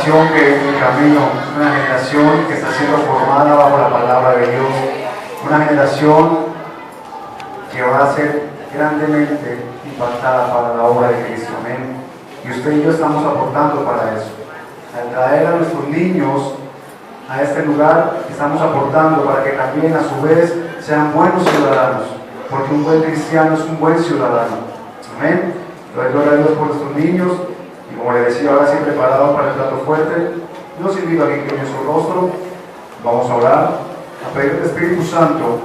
generación que en camino, una generación que está siendo formada bajo la palabra de Dios, una generación que va a ser grandemente impactada para la obra de Cristo. Amén. Y usted y yo estamos aportando para eso. Al traer a nuestros niños a este lugar, estamos aportando para que también a su vez sean buenos ciudadanos, porque un buen cristiano es un buen ciudadano. Amén. Doy gloria a Dios por nuestros niños, y como les decía, ahora sí preparados para el plato fuerte, los invito a que inclinen su rostro. Vamos a orar, a pedir al Espíritu Santo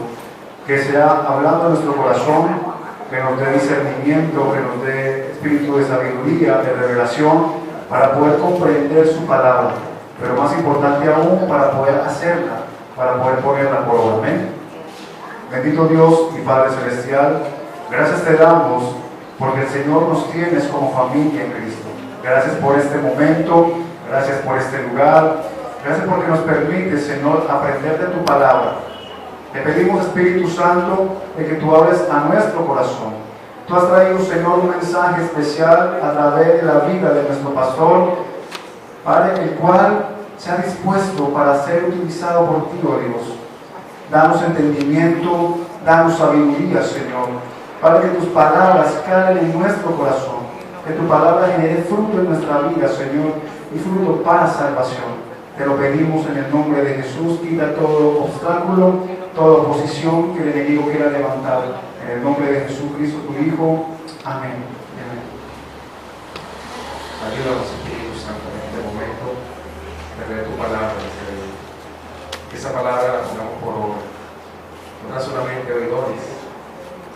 que sea hablando a nuestro corazón, que nos dé discernimiento, que nos dé espíritu de sabiduría, de revelación, para poder comprender su palabra, pero más importante aún, para poder hacerla, para poder ponerla por obra. Amén. Bendito Dios y Padre Celestial, gracias te damos porque el Señor nos tienes como familia en Cristo. Gracias por este momento, gracias por este lugar, gracias porque nos permites, Señor, aprender de tu palabra. Te pedimos, Espíritu Santo, de que tú hables a nuestro corazón. Tú has traído, Señor, un mensaje especial a través de la vida de nuestro pastor, Padre, el cual se ha dispuesto para ser utilizado por ti, oh Dios. Danos entendimiento, danos sabiduría, Señor, para que tus palabras calen en nuestro corazón, que tu palabra genere fruto en nuestra vida, Señor, y fruto para salvación. Te lo pedimos en el nombre de Jesús. Quita todo obstáculo, toda oposición que el enemigo quiera levantar. En el nombre de Jesucristo, tu Hijo. Amén. Amén. Ayúdanos, Espíritu Santo, en este momento de leer tu palabra, Señor. Que esa palabra la pongamos por obra. No solamente oidores,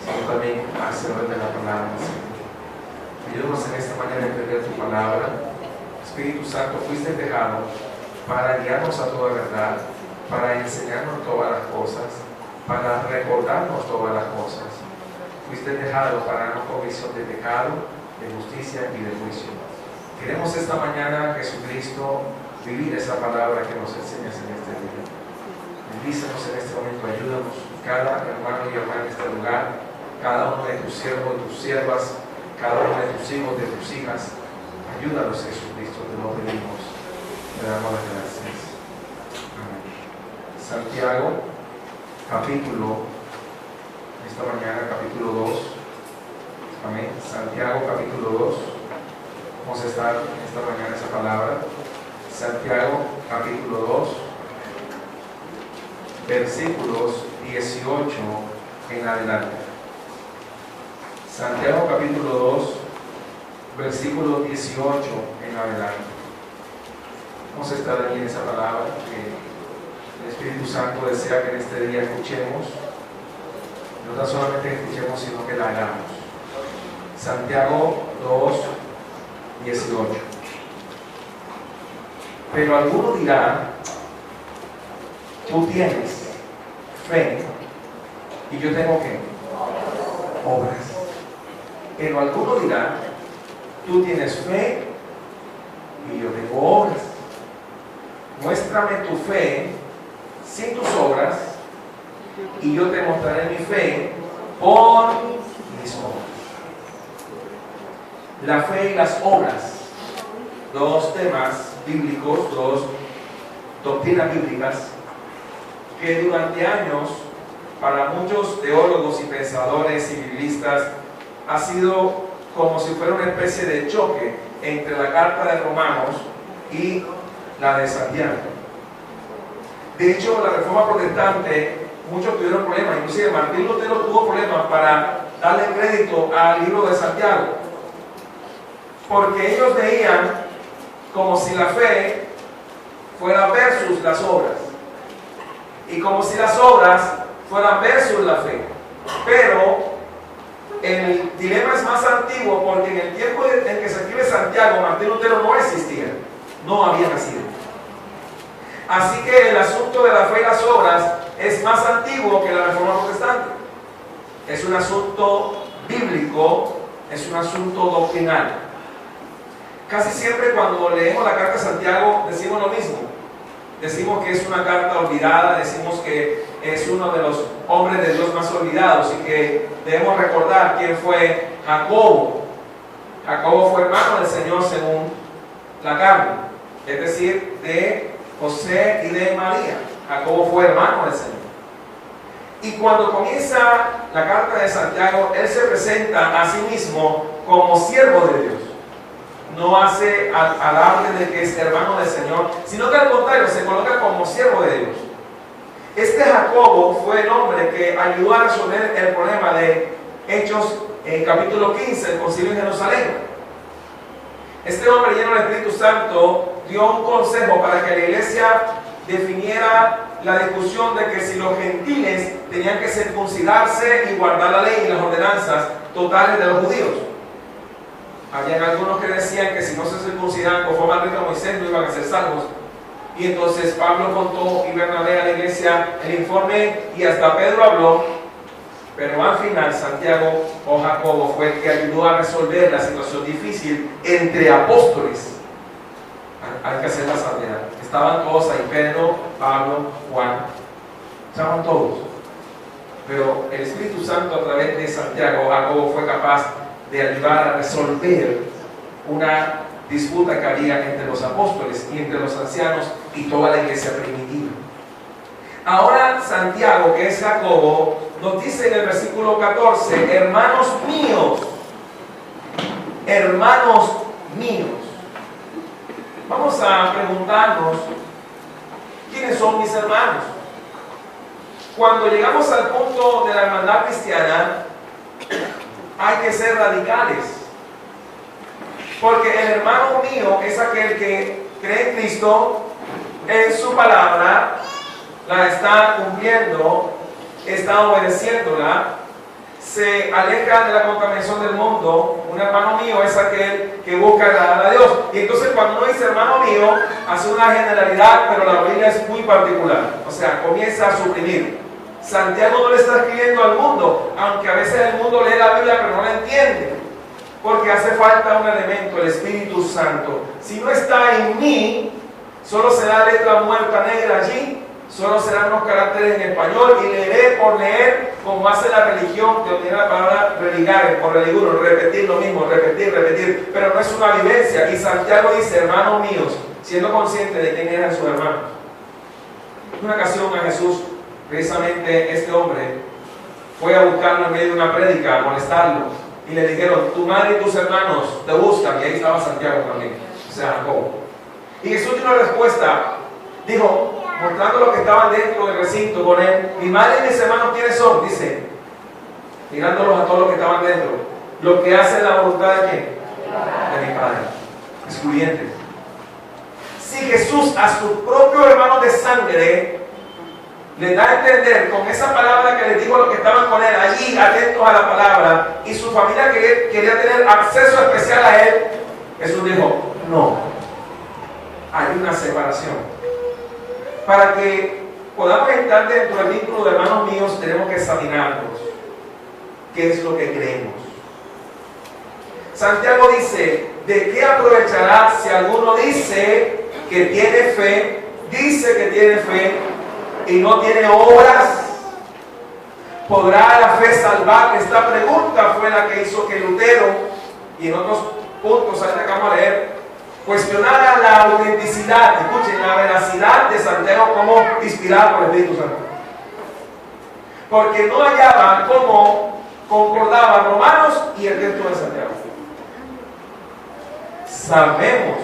sino también hacedores de la palabra, Señor. Ayúdanos en esta mañana a entender tu palabra. Espíritu Santo, fuiste dejado para guiarnos a toda verdad, para enseñarnos todas las cosas, para recordarnos todas las cosas. Fuiste dejado para darnos convicción de pecado, de justicia y de juicio. Queremos esta mañana, Jesucristo, vivir esa palabra que nos enseñas en este día. Bendícenos en este momento, ayúdanos, cada hermano y hermana en este lugar, cada uno de tus siervos, de tus siervas, cada uno de tus hijos, de tus hijas. Ayúdanos, Jesucristo, te lo pedimos. Te damos las gracias. Amén. Santiago, capítulo, esta mañana, capítulo 2. Amén. Santiago, capítulo 2. Vamos a estar esta mañana esa palabra. Santiago, capítulo 2, versículos 18 en adelante. Santiago, capítulo 2, versículo 18 en adelante. Vamos a estar ahí en esa palabra que el Espíritu Santo desea que en este día escuchemos. No tan solamente escuchemos, sino que la hagamos. Santiago 2, 18. Pero alguno dirá, tú tienes fe y yo tengo ¿qué? Obras. Pero alguno dirá, tú tienes fe y yo tengo obras. Muéstrame tu fe sin tus obras y yo te mostraré mi fe por mis obras. La fe y las obras, dos temas bíblicos, dos doctrinas bíblicas que durante años para muchos teólogos y pensadores y biblistas ha sido como si fuera una especie de choque entre la carta de Romanos y la de Santiago. De hecho, la Reforma Protestante, muchos tuvieron problemas, inclusive Martín Lutero tuvo problemas para darle crédito al libro de Santiago, porque ellos veían como si la fe fuera versus las obras, y como si las obras fueran versus la fe. Pero el dilema es más antiguo, porque en el tiempo en que se escribe Santiago, Martín Lutero no existía, no había nacido. Así que el asunto de la fe y las obras es más antiguo que la Reforma Protestante. Es un asunto bíblico, es un asunto doctrinal. Casi siempre cuando leemos la carta de Santiago decimos lo mismo. Decimos que es una carta olvidada, decimos que es uno de los hombres de Dios más olvidados y que debemos recordar quién fue Jacobo. Jacobo fue hermano del Señor según la carne. es decir, de José y de María. Jacobo fue hermano del Señor. Y cuando comienza la carta de Santiago, él se presenta a sí mismo como siervo de Dios. No hace alarde de que es hermano del Señor, sino que al contrario, se coloca como siervo de Dios. Este Jacobo fue el hombre que ayudó a resolver el problema de Hechos en capítulo 15, el concilio en Jerusalén. Este hombre lleno del Espíritu Santo dio un consejo para que la iglesia definiera la discusión de que si los gentiles tenían que circuncidarse y guardar la ley y las ordenanzas totales de los judíos. Habían algunos que decían que si no se circuncidaban conforme al rito de Moisés no iban a ser salvos. Y entonces Pablo contó y Bernabé a la iglesia el informe y hasta Pedro habló, pero al final Santiago o Jacobo fue el que ayudó a resolver la situación difícil entre apóstoles. Hay que hacer la salvedad. Estaban todos ahí, Pedro, Pablo, Juan, estaban todos. Pero el Espíritu Santo a través de Santiago, Jacobo fue capaz de ayudar a resolver una disputa que había entre los apóstoles y entre los ancianos y toda la iglesia primitiva. Ahora Santiago, que es Jacobo, nos dice en el versículo 14, hermanos míos, vamos a preguntarnos, ¿quiénes son mis hermanos? Cuando llegamos al punto de la hermandad cristiana, hay que ser radicales. Porque el hermano mío es aquel que cree en Cristo, en su palabra, la está cumpliendo, está obedeciéndola, se aleja de la contaminación del mundo. Un hermano mío es aquel que busca agradar a Dios. Y entonces cuando uno dice hermano mío, hace una generalidad, pero la Biblia es muy particular. O sea, comienza a suprimir. Santiago no le está escribiendo al mundo, aunque a veces el mundo lee la Biblia pero no la entiende, porque hace falta un elemento, el Espíritu Santo. Si no está en mí, solo será letra muerta negra allí, solo serán unos caracteres en español y leeré por leer, como hace la religión, que obtiene la palabra religare, por religuro, repetir lo mismo, repetir, pero no es una vivencia. Y Santiago dice, hermanos míos, siendo consciente de quién eran sus hermanos. En una ocasión a Jesús, precisamente este hombre fue a buscarlo en medio de una prédica, a molestarlo, y le dijeron, tu madre y tus hermanos te buscan, y ahí estaba Santiago también, o sea, Jacobo. Y Jesús dio una respuesta, dijo, mostrando los que estaban dentro del recinto con él, mi madre y mis hermanos, ¿quiénes son? Dice, mirándolos a todos los que estaban dentro, lo que hacen la voluntad de quién? De mi Padre, excluyentes. Si Jesús a sus propios hermanos de sangre le da a entender con esa palabra que les dijo a los que estaban con él allí atentos a la palabra, y su familia quería tener acceso especial a él, Jesús dijo, no, hay una separación. Para que podamos estar dentro del vínculo de hermanos míos, tenemos que examinarnos qué es lo que creemos. Santiago dice, ¿de qué aprovechará si alguno dice que tiene fe, y no tiene obras? ¿Podrá la fe salvar? Esta pregunta fue la que hizo que Lutero, y en otros puntos ahí que vamos a leer, cuestionara la autenticidad, escuchen, la veracidad de Santiago como inspirado por el Espíritu Santo. Porque no hallaba cómo concordaban Romanos y el texto de Santiago. Sabemos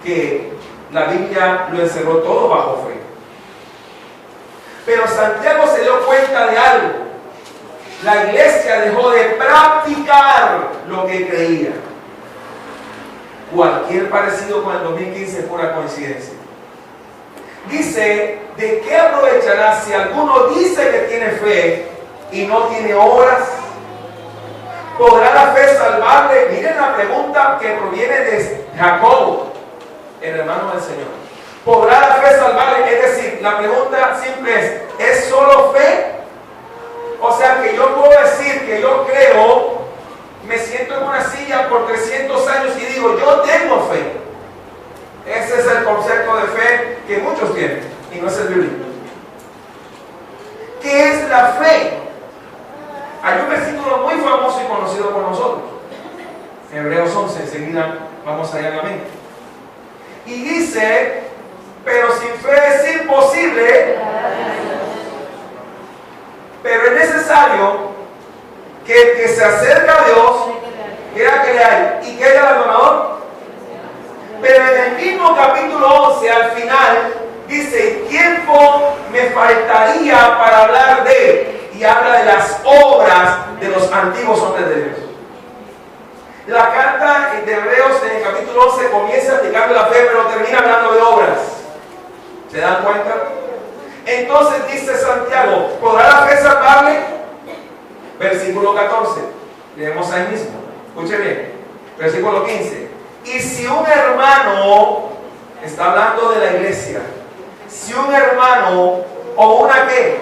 que la Biblia lo encerró todo bajo fe. Pero Santiago se dio cuenta de algo. La iglesia dejó de practicar lo que creía. Cualquier parecido con el 2015 es pura coincidencia. Dice, ¿de qué aprovechará si alguno dice que tiene fe y no tiene obras? ¿Podrá la fe salvarle? Miren la pregunta que proviene de Jacobo, el hermano del Señor. ¿Podrá la fe salvarle? Es decir, la pregunta simple ¿es solo fe? O sea que yo puedo decir que yo creo, me siento en una silla por 300 años y digo, yo tengo fe. Ese es el concepto de fe que muchos tienen y no es el bíblico. ¿Qué es la fe? Hay un versículo muy famoso y conocido por nosotros, Hebreos 11, enseguida vamos allá en la mente. Y dice, pero sin fe es imposible, pero es necesario que el que se acerca a Dios crea que le hay y que haya abandonador. Pero en el mismo capítulo 11, al final, dice, tiempo me faltaría para hablar de, y habla de las obras de los antiguos hombres de Dios. La carta de Hebreos en el capítulo 11 comienza explicando la fe, pero termina hablando de obras. ¿Se dan cuenta? Entonces dice Santiago, ¿podrá la fe salvarle? Versículo 14, leemos ahí mismo. Escuche bien, versículo 15. Y si un hermano, está hablando de la iglesia, si un hermano o una ¿qué?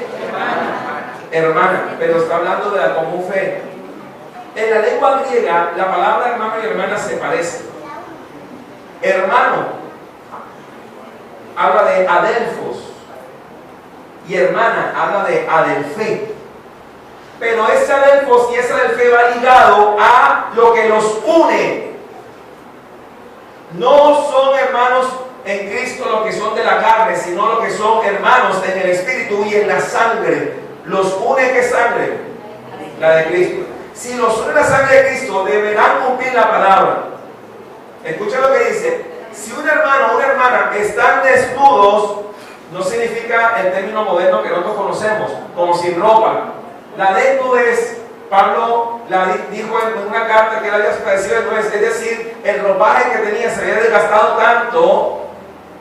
Hermana, pero está hablando de la común fe. En la lengua griega, la palabra hermano y hermana se parecen. Hermano habla de adelfos y hermana habla de adelfe. Pero ese adelfos y ese adelfe va ligado a lo que los une. No son hermanos en Cristo los que son de la carne, sino los que son hermanos en el espíritu y en la sangre. ¿Los une qué sangre? La de Cristo. Si los une la sangre de Cristo, deberán cumplir la palabra. Escucha lo que dice. Si un hermano o una hermana están desnudos, no significa el término moderno que nosotros conocemos, como sin ropa. La desnudez, Pablo la dijo en una carta que él había padecido desnudez, es decir, el ropaje que tenía se había desgastado tanto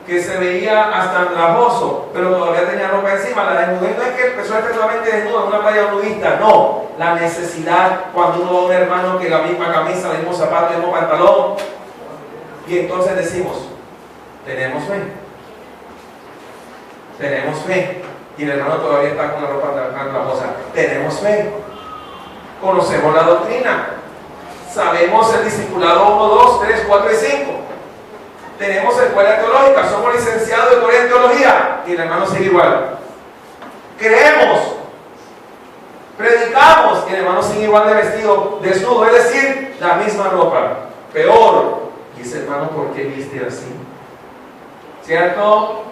que se veía hasta andrajoso, pero todavía tenía ropa encima. La desnudez no es que empezó efectivamente desnudo en una playa nudista, no. La necesidad, cuando uno ve a un hermano que la misma camisa, el mismo zapato, el mismo pantalón, y entonces decimos, tenemos fe. Tenemos fe. Y el hermano todavía está con la ropa andrajosa. Tenemos fe. Conocemos la doctrina. Sabemos el discipulado 1, 2, 3, 4 y 5. Tenemos escuela teológica. Somos licenciados de Corea en teología. Y el hermano sigue igual. Creemos. Predicamos. Y el hermano sigue igual de vestido desnudo. Es decir, la misma ropa. Peor. Y ese hermano, ¿por qué viste así? ¿Cierto?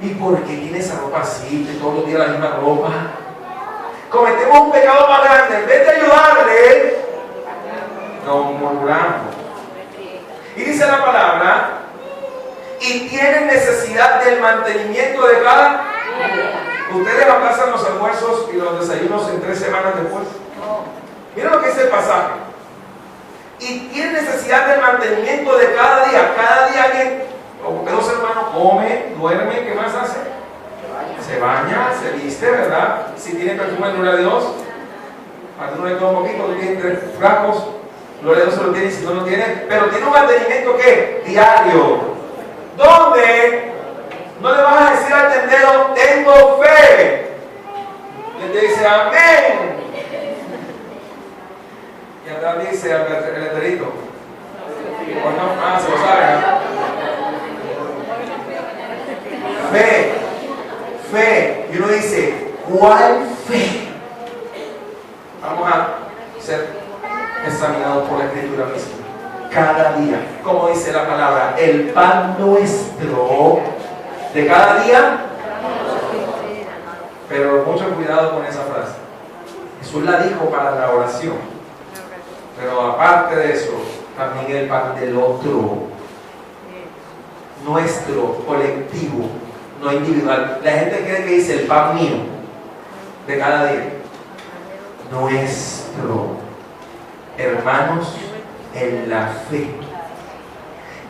¿Y por qué tiene esa ropa así? De todos los días la misma ropa. Cometemos un pecado más grande. En vez de ayudarle, nos murmuramos. Y dice la palabra, y tienen necesidad del mantenimiento de cada. Ustedes aplazan los almuerzos y los desayunos en 3 semanas después. Miren lo que dice el pasaje. Y tienen necesidad del mantenimiento de cada día. Cada día alguien, o dos hermanos, come, duerme, ¿qué más hace? Se baña, se viste, ¿verdad? Si tiene perfume, gloria a Dios. A ti no le queda un poquito, tú tienes 3 frascos, gloria a Dios se lo tiene, si no lo tiene, pero tiene un mantenimiento ¿qué? Diario. ¿Dónde? No le vas a decir al tendero, tengo fe. Y él te dice, amén. Y atrás dice el letrerito. Ah, se lo saben. Fe. Y uno dice, ¿cuál fe? Vamos a ser examinados por la Escritura misma. Cada día, como dice la palabra, el pan nuestro de cada día. Pero mucho cuidado con esa frase. Jesús la dijo para la oración. Pero aparte de eso, también el pan del otro. Nuestro, colectivo, no individual. La gente cree que dice el pan mío de cada día. Nuestro. Hermanos en la fe.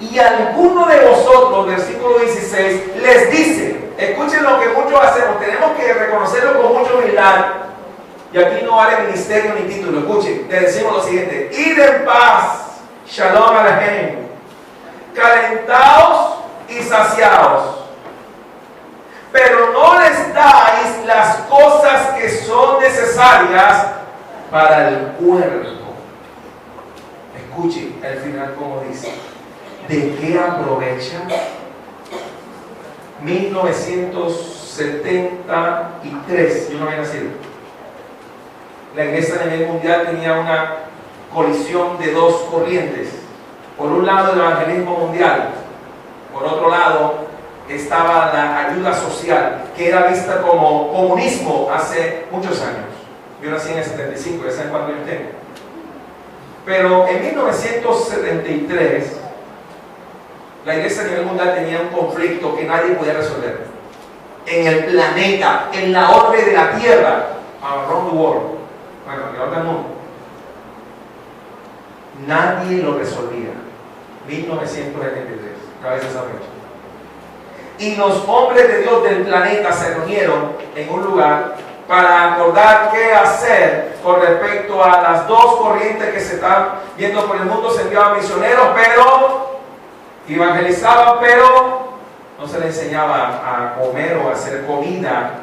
Y alguno de vosotros, versículo 16, les dice, escuchen lo que muchos hacemos, tenemos que reconocerlo con mucha humildad. Y aquí no vale ministerio ni título. Escuchen, le decimos lo siguiente: id en paz, shalom alejem, calentaos y saciaos, pero no les dais las cosas que son necesarias para el cuerpo. Escuchen el final como dice: ¿de qué aprovecha? 1973, yo no había nacido. La iglesia a nivel mundial tenía una colisión de dos corrientes. Por un lado, el evangelismo mundial, Por otro lado, estaba la ayuda social, que era vista como comunismo hace muchos años. Yo nací en el 75, ya saben cuánto yo tengo. Pero en 1973, la iglesia a nivel mundial tenía un conflicto que nadie podía resolver. En el planeta, en la orbe de la Tierra, around the world, bueno, alrededor del mundo. Nadie lo resolvía. 1973, cabeza esa fecha. Y los hombres de Dios del planeta se reunieron en un lugar para acordar qué hacer con respecto a las dos corrientes que se están viendo por el mundo. Se enviaban misioneros, pero evangelizaban, pero no se les enseñaba a comer o a hacer comida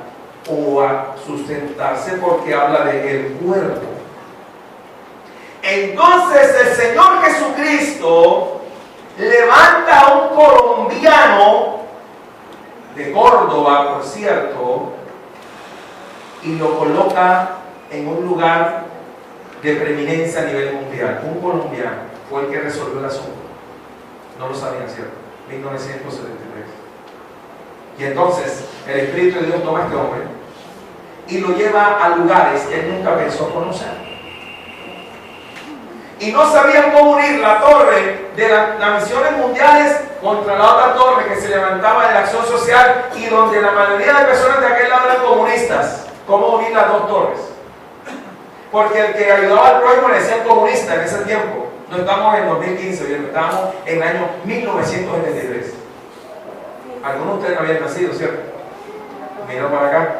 o a sustentarse, porque habla del cuerpo. Entonces el Señor Jesucristo levanta a un colombiano de Córdoba, por cierto, y lo coloca en un lugar de preeminencia a nivel mundial. Un colombiano fue el que resolvió el asunto. No lo sabían, ¿cierto? 1973. Y entonces el Espíritu de Dios toma a este hombre y lo lleva a lugares que él nunca pensó conocer. Y no sabían cómo unir la torre de las misiones mundiales contra la otra torre que se levantaba de la acción social, y donde la mayoría de personas de aquel lado eran comunistas. ¿Cómo unir las dos torres? Porque el que ayudaba al prójimo le decían comunista en ese tiempo. No estamos en 2015, bien, estamos en el año 1973. Algunos de ustedes no habían nacido, ¿cierto? Mira para acá.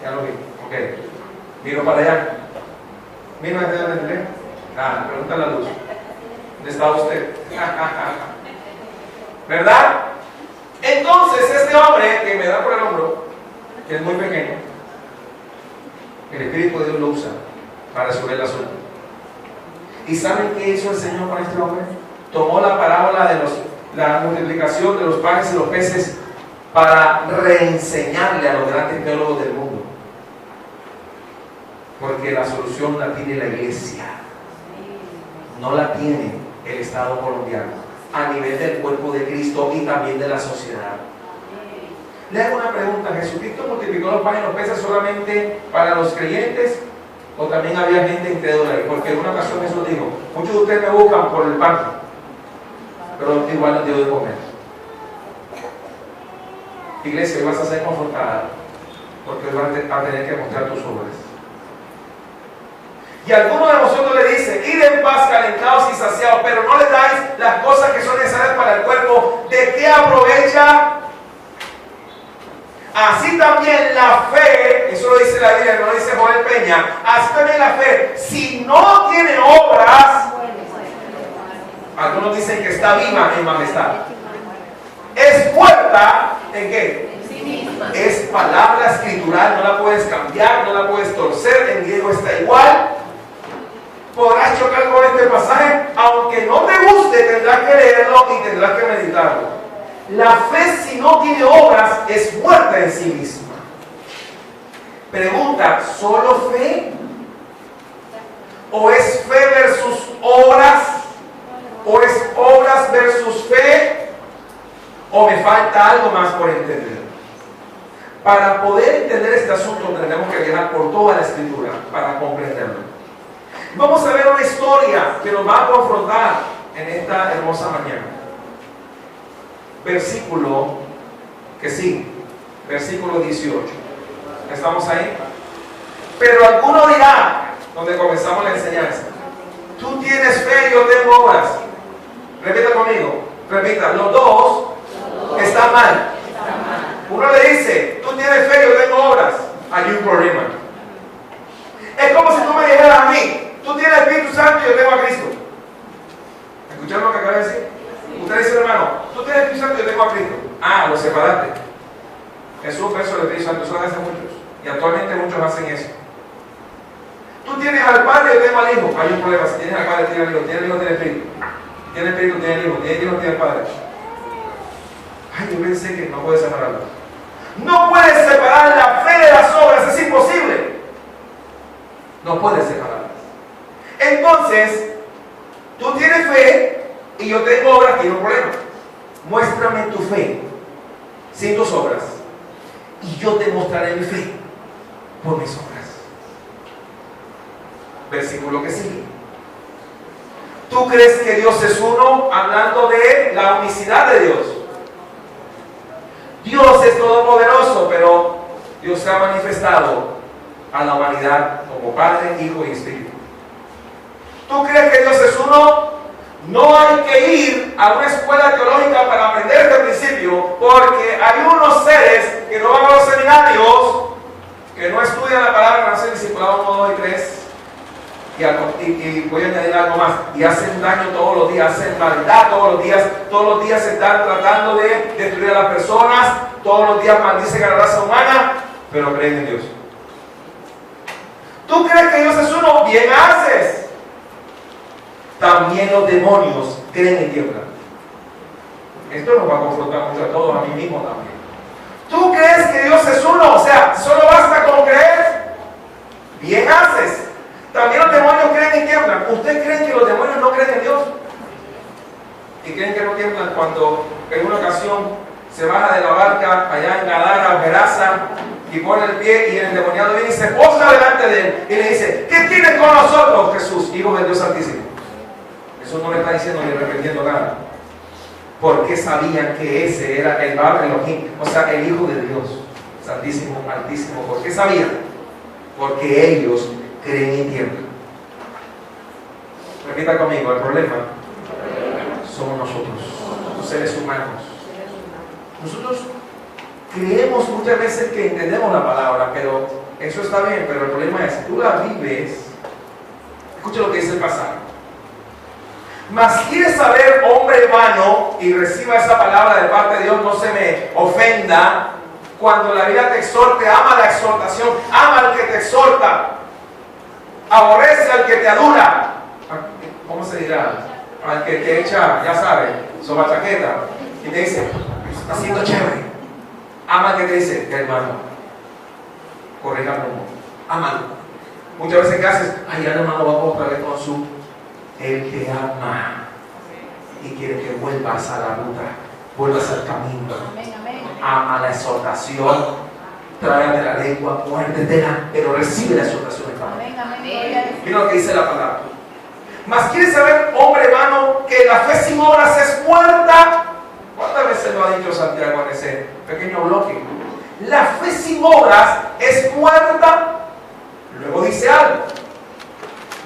Ya lo vi, ok. Miro para allá. 1973. Ah, pregunta a la luz. ¿Dónde está usted? ¿Verdad? Entonces este hombre que me da por el hombro, que es muy pequeño, el Espíritu de Dios lo usa para resolver el asunto. ¿Y saben qué hizo el Señor con este hombre? Tomó la parábola de la multiplicación de los panes y los peces para reenseñarle a los grandes teólogos del mundo. Porque la solución la tiene la iglesia, no la tiene el Estado colombiano, a nivel del cuerpo de Cristo y también de la sociedad. Le hago una pregunta: ¿Jesucristo multiplicó los panes y los peces solamente para los creyentes, o también había gente incrédula? Porque en una ocasión Jesús dijo: muchos de ustedes me buscan por el pan, pero igual no dio de comer. Iglesia, hoy vas a ser confrontada, porque hoy vas a tener que mostrar tus obras. Y alguno de vosotros le dice: id en paz, calentados y saciados, pero no le dais las cosas que son necesarias para el cuerpo. ¿De qué aprovecha? Así también la fe, eso lo dice la Biblia, no lo dice Joel Peña. Así también la fe, si no tiene obras, algunos dicen que está viva en majestad, es muerta ¿en qué? Es palabra escritural, no la puedes cambiar, no la puedes torcer. En griego está igual. Podrás chocar con este pasaje, aunque no te guste, tendrás que leerlo y tendrás que meditarlo. La fe, si no tiene obras, es muerta en sí misma. Pregunta: ¿solo fe? ¿O es fe versus obras? ¿O es obras versus fe? ¿O me falta algo más por entender? Para poder entender este asunto tenemos que viajar por toda la Escritura para comprenderlo. Vamos a ver una historia que nos va a confrontar en esta hermosa mañana. Versículo 18. ¿Estamos ahí? Pero alguno dirá, donde comenzamos la enseñanza: tú tienes fe y yo tengo obras. Repita conmigo, repita, los dos están mal. Uno le dice: tú tienes fe y yo tengo obras. Hay un problema. Es como si tú me dijeras a mí: tú tienes el Espíritu Santo y yo tengo a Cristo. ¿Escucharon lo que acabo de decir? Usted dice: hermano, tú tienes el Espíritu Santo y yo tengo a Cristo. Ah, lo separaste. Jesús fue sobre el Espíritu Santo, eso lo hacen muchos. Y actualmente muchos hacen eso. Tú tienes al Padre y yo tengo al Hijo. Hay un problema: si tienes al Padre, tienes al Hijo. Tienes el Hijo, tienes el Espíritu. Tienes el Espíritu, tienes el Hijo. Tienes el Hijo, tienes el Padre. Ay, yo pensé que no puedes separarlo. No puedes separar la fe de las obras, es imposible. No puedes separarlas. Entonces, tú tienes fe y yo tengo obras, tiene un problema. Muéstrame tu fe sin tus obras, y yo te mostraré mi fe por mis obras. Versículo que sigue. ¿Tú crees que Dios es uno? Hablando de la unicidad de Dios. Dios es todopoderoso, pero Dios se ha manifestado a la humanidad como Padre, Hijo y Espíritu. ¿Tú crees que Dios es uno? No hay que ir a una escuela teológica para aprender este principio, porque hay unos seres que no van a los seminarios, que no estudian la palabra, no hacen discipulado 1, 2 y 3, y voy a añadir algo más, y hacen daño todos los días, hacen maldad todos los días están tratando de destruir a las personas, todos los días maldicen a la raza humana, pero creen en Dios. ¿Tú crees que Dios es uno? Bien haces. También los demonios creen en tiemblan. Esto nos va a confrontar mucho a todos, a mí mismo también. ¿Tú crees que Dios es uno? O sea, solo basta con creer. Bien haces. También los demonios creen en tiemblan. ¿Ustedes creen que los demonios no creen en Dios? ¿Y creen que no tiemblan cuando en una ocasión se baja de la barca allá en Gadara, Gerasa, y pone el pie y el endemoniado viene y se posa delante de él y le dice: ¿qué tienes con nosotros, Jesús, Hijo del Dios Altísimo? Jesús no le está diciendo ni reprendiendo nada, porque sabían que ese era el Bar Elohim, o sea, el Hijo de Dios Santísimo, Altísimo. ¿Por qué sabían? Porque ellos creen y tiemblan. Repita conmigo, el problema somos nosotros, los seres humanos. Nosotros creemos muchas veces que entendemos la palabra, pero eso está bien, pero el problema es, tú la vives. Escucha lo que dice el pasaje. Mas quieres saber, hombre vano, y reciba esa palabra de parte de Dios, no se me ofenda. Cuando la Biblia te exhorte, ama la exhortación, ama al que te exhorta, aborrece al que te adula. ¿Cómo se dirá? Al que te echa, ya sabes, soba chaqueta, y te dice: está haciendo chévere. Ama al que te dice: hermano, corrija rumbo. Ámalo. Muchas veces, ¿qué haces? Ay, ya hermano, vamos otra vez con su. Él te ama y quiere que vuelvas a la ruta, vuelvas al camino. Amén, amén. Ama la exhortación, trágate la lengua, muérdetela, pero recibe la exhortación. Amén, amén. Mira lo que dice la palabra. Mas quieres saber, hombre vano, que la fe sin obras es muerta. ¿Cuántas veces lo ha dicho Santiago en ese pequeño bloque? La fe sin obras es muerta. Luego dice algo.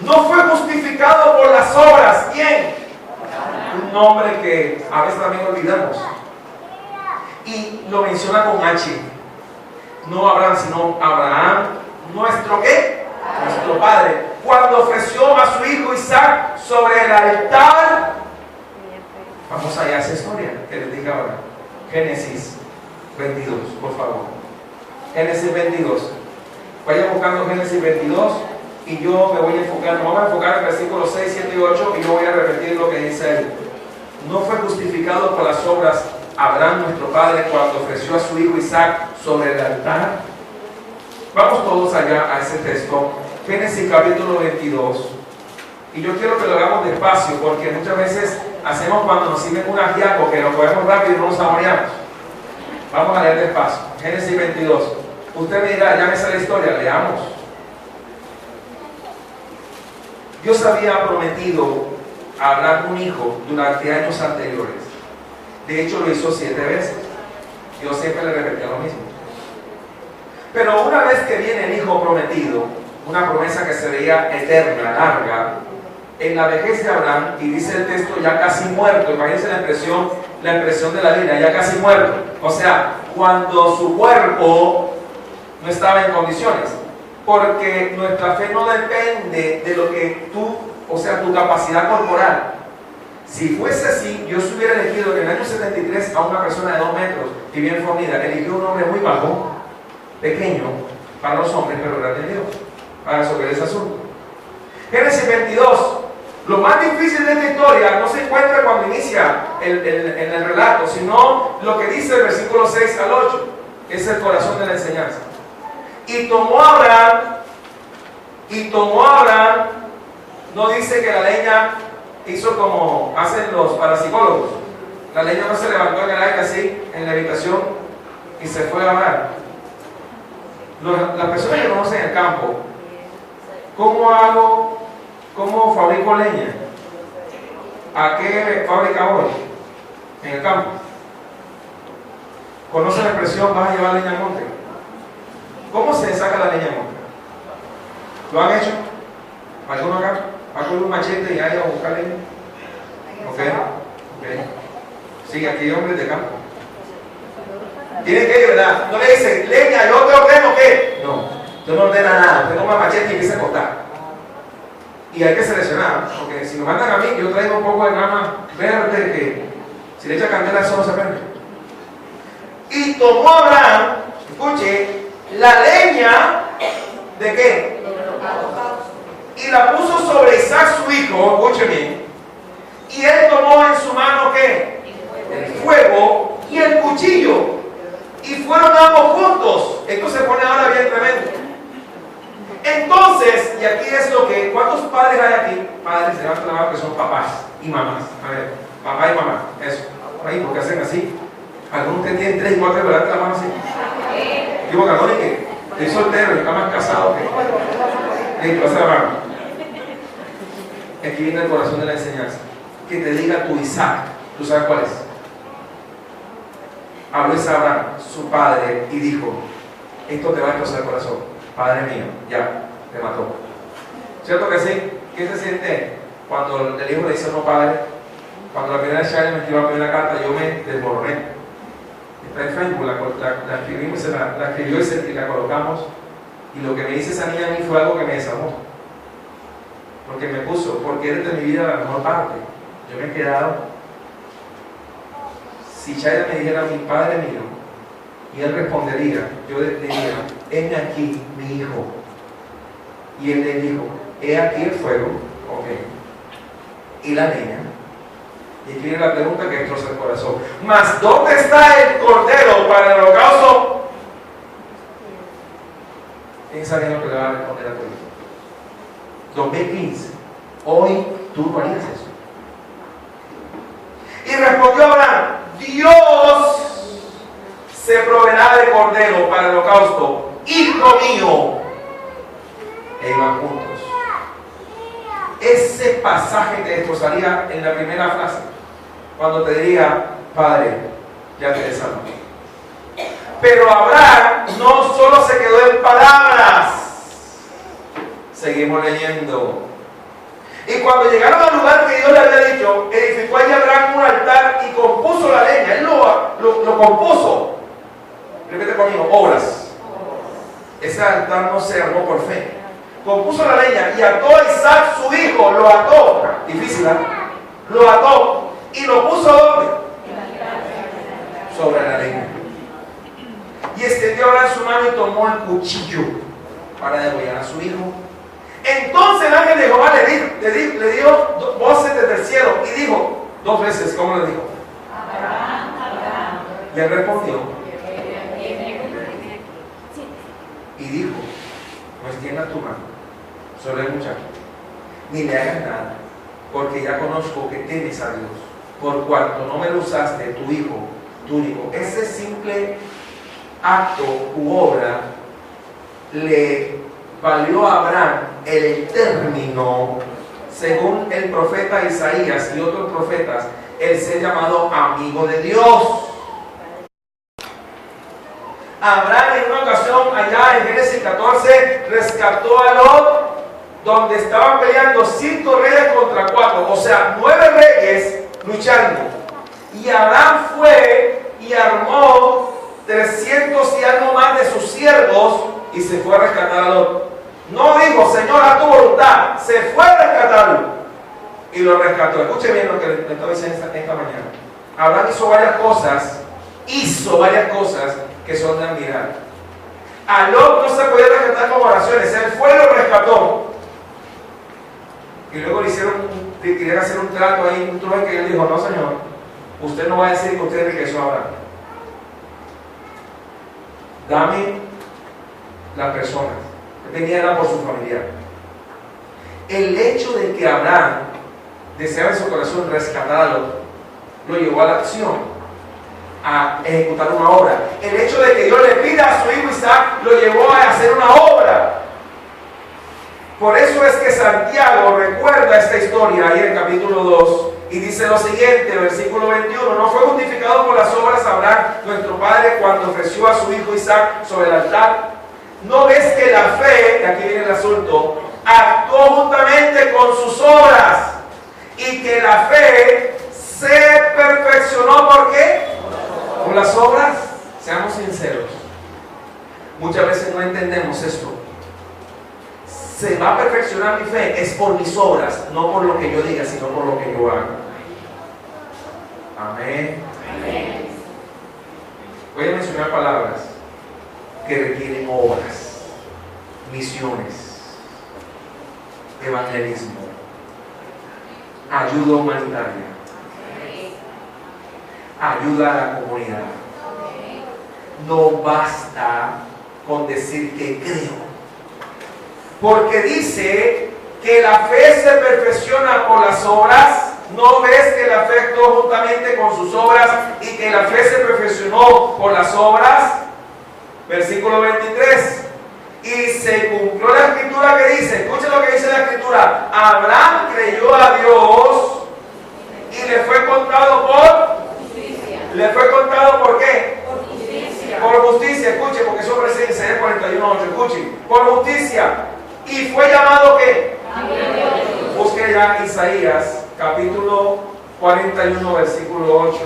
No fue justificado por las obras. ¿Quién? Un nombre que a veces también olvidamos. Y lo menciona con H. No Abraham, sino Abraham. ¿Nuestro qué? Nuestro padre. Cuando ofreció a su hijo Isaac sobre el altar. Vamos allá a esa historia que les dije ahora. Génesis 22, por favor. Génesis 22. Vayan buscando Génesis 22. Y yo me voy a enfocar, nos vamos a enfocar en versículos 6, 7 y 8, y yo voy a repetir lo que dice él. No fue justificado por las obras Abraham, nuestro padre, cuando ofreció a su hijo Isaac sobre el altar. Vamos todos allá a ese texto, Génesis capítulo 22. Y yo quiero que lo hagamos despacio, porque muchas veces hacemos cuando nos sirven un ajiaco, que lo cogemos rápido y no lo saboreamos. Vamos a leer despacio, Génesis 22. Usted me dirá: ya me sale la historia, leamos. Dios había prometido a Abraham un hijo durante años anteriores. De hecho, lo hizo 7 veces. Dios siempre le repetía lo mismo. Pero una vez que viene el hijo prometido, una promesa que se veía eterna, larga, en la vejez de Abraham, y dice el texto, ya casi muerto. Imagínense la impresión de la Biblia, ya casi muerto. O sea, cuando su cuerpo no estaba en condiciones. Porque nuestra fe no depende de lo que tú, o sea, tu capacidad corporal. Si fuese así, Dios hubiera elegido en el año 73 a una persona de 2 metros y bien formida. Eligió un hombre muy bajo, pequeño para los hombres, pero grande en Dios, para resolver ese asunto. Génesis 22. Lo más difícil de esta historia no se encuentra cuando inicia en el relato, sino lo que dice el versículo 6 al 8, que es el corazón de la enseñanza. Y tomó Abraham, no dice que la leña hizo como hacen los parapsicólogos. La leña no se levantó en el aire así, en la habitación, y se fue a orar. Las personas que conocen el campo, ¿cómo fabrico leña? ¿A qué fábrica voy? En el campo. ¿Conocen la expresión vas a llevar leña al monte? ¿Cómo se saca la leña al monte? ¿Lo han hecho? ¿Alguno acá? ¿Va con un machete y hay a buscar leña? ¿Ok? Sí, aquí hay hombres de campo. Tienen que ir, ¿verdad? No le dicen, leña, yo te ordeno qué. No, usted no ordena nada. Usted toma machete y empieza a cortar. Y hay que seleccionar, porque si me mandan a mí, yo traigo un poco de grama verde que si le echa candela eso no se prende. Y tomó Abraham, escuche, la leña de qué? Y la puso sobre Isaac su hijo, escuche bien. Y él tomó en su mano ¿qué? El fuego y el cuchillo. Y fueron ambos juntos. Esto se pone ahora bien tremendo. Entonces, y aquí es lo que, ¿cuántos padres hay aquí? Padres, levanten la mano que son papás y mamás. A ver, papá y mamá, eso. Ahí, porque hacen así. Algunos que tienen 3 y 4, levanten la mano así. Digo, Carlos, que estoy soltero y está más casado que. Pasa la mano. Aquí viene el corazón de la enseñanza. Que te diga tu Isaac. ¿Tú sabes cuál es? Habló Abraham, su padre, y dijo: esto te va a destrozar el corazón. Padre mío, ya, te mató. ¿Cierto que sí? ¿Qué se siente cuando el hijo le dice no, padre? Cuando la primera vez Shari me escribió la primera carta, yo me desmoroné. Está en Facebook, la escribimos, la escribió y la colocamos. Y lo que me dice esa niña a mí fue algo que me desarmó. Porque me puso, porque eres de mi vida la mejor parte. Yo me he quedado. Si Shaira me dijera mi padre mío, y él respondería, yo le diría, heme aquí mi hijo. Y él le dijo, he aquí el fuego, ok, y la leña. Y aquí viene la pregunta que destroza el corazón. Mas, ¿dónde está el cordero para el holocausto? ¿Quién sabe lo que le va a responder a tu hijo? 2015. Hoy tú no harías eso. Y respondió Abraham, Dios se proveerá de cordero para el holocausto, hijo mío. E iban juntos. Ese pasaje te destrozaría en la primera frase, cuando te diría, Padre, ya te he salvado. Pero Abraham no solo se quedó en palabras. Seguimos leyendo. Y cuando llegaron al lugar que Dios le había dicho, edificó allí Abraham un altar y compuso la leña. Él lo compuso. Repite conmigo, obras. Ese altar no se armó por fe. Compuso la leña y ató a Isaac su hijo, lo ató. Difícil, ¿eh? Lo ató y lo puso ¿dónde? Sobre la leña. Y extendió Abraham su mano y tomó el cuchillo para degollar a su hijo. Entonces el ángel de Jehová le dio voces desde el cielo y dijo 2 veces, ¿cómo le dijo? Abraham, Abraham. Le respondió y dijo, no extiendas tu mano sobre el muchacho, ni le hagas nada, porque ya conozco que temes a Dios, por cuanto no me lo usaste, tu hijo, tu único. Ese simple acto u obra le valió a Abraham el término, según el profeta Isaías y otros profetas, el ser llamado amigo de Dios. Abraham en una ocasión allá en Génesis 14 rescató a Lot, donde estaban peleando 5 reyes contra 4, o sea 9 reyes luchando. Y Abraham fue y armó 300 y algo más de sus siervos y se fue a rescatar a Lot. No dijo, Señor, a tu voluntad, se fue a rescatarlo y lo rescató. Escuche bien lo que le estaba diciendo esta mañana. Abraham hizo varias cosas que son de admirar. A Lot no se podía rescatar con oraciones, él fue y lo rescató. Y luego querían hacer un trato ahí, un trueque, que él dijo, no Señor, usted no va a decir que usted enriqueció a Abraham. Dame la persona. Venía por su familiar. El hecho de que Abraham deseaba en su corazón rescatar a Lot, lo llevó a la acción, a ejecutar una obra. El hecho de que Dios le pida a su hijo Isaac lo llevó a hacer una obra. Por eso es que Santiago recuerda esta historia ahí en el capítulo 2 y dice lo siguiente, versículo 21: no fue justificado por las obras Abraham, nuestro padre, cuando ofreció a su hijo Isaac sobre el altar. ¿No ves que la fe, y aquí viene el asunto, actuó juntamente con sus obras? Y que la fe se perfeccionó, ¿por qué? Por las obras. Seamos sinceros, muchas veces no entendemos esto. Se va a perfeccionar mi fe es por mis obras, no por lo que yo diga, sino por lo que yo hago. Amén. Amén. Voy a mencionar palabras que requieren obras, misiones, evangelismo, ayuda humanitaria, ayuda a la comunidad. No basta con decir que creo, porque dice que la fe se perfecciona por las obras. ¿No ves que la fe actuó juntamente con sus obras y que la fe se perfeccionó por las obras? Versículo 23. Y se cumplió la escritura que dice, escuchen lo que dice la escritura: Abraham creyó a Dios y le fue contado por justicia. ¿Le fue contado por qué? Por justicia. Por justicia, escuchen, porque eso aparece en Isaías 41:8, escuchen. Por justicia. ¿Y fue llamado qué? Busque ya Isaías capítulo 41, versículo 8.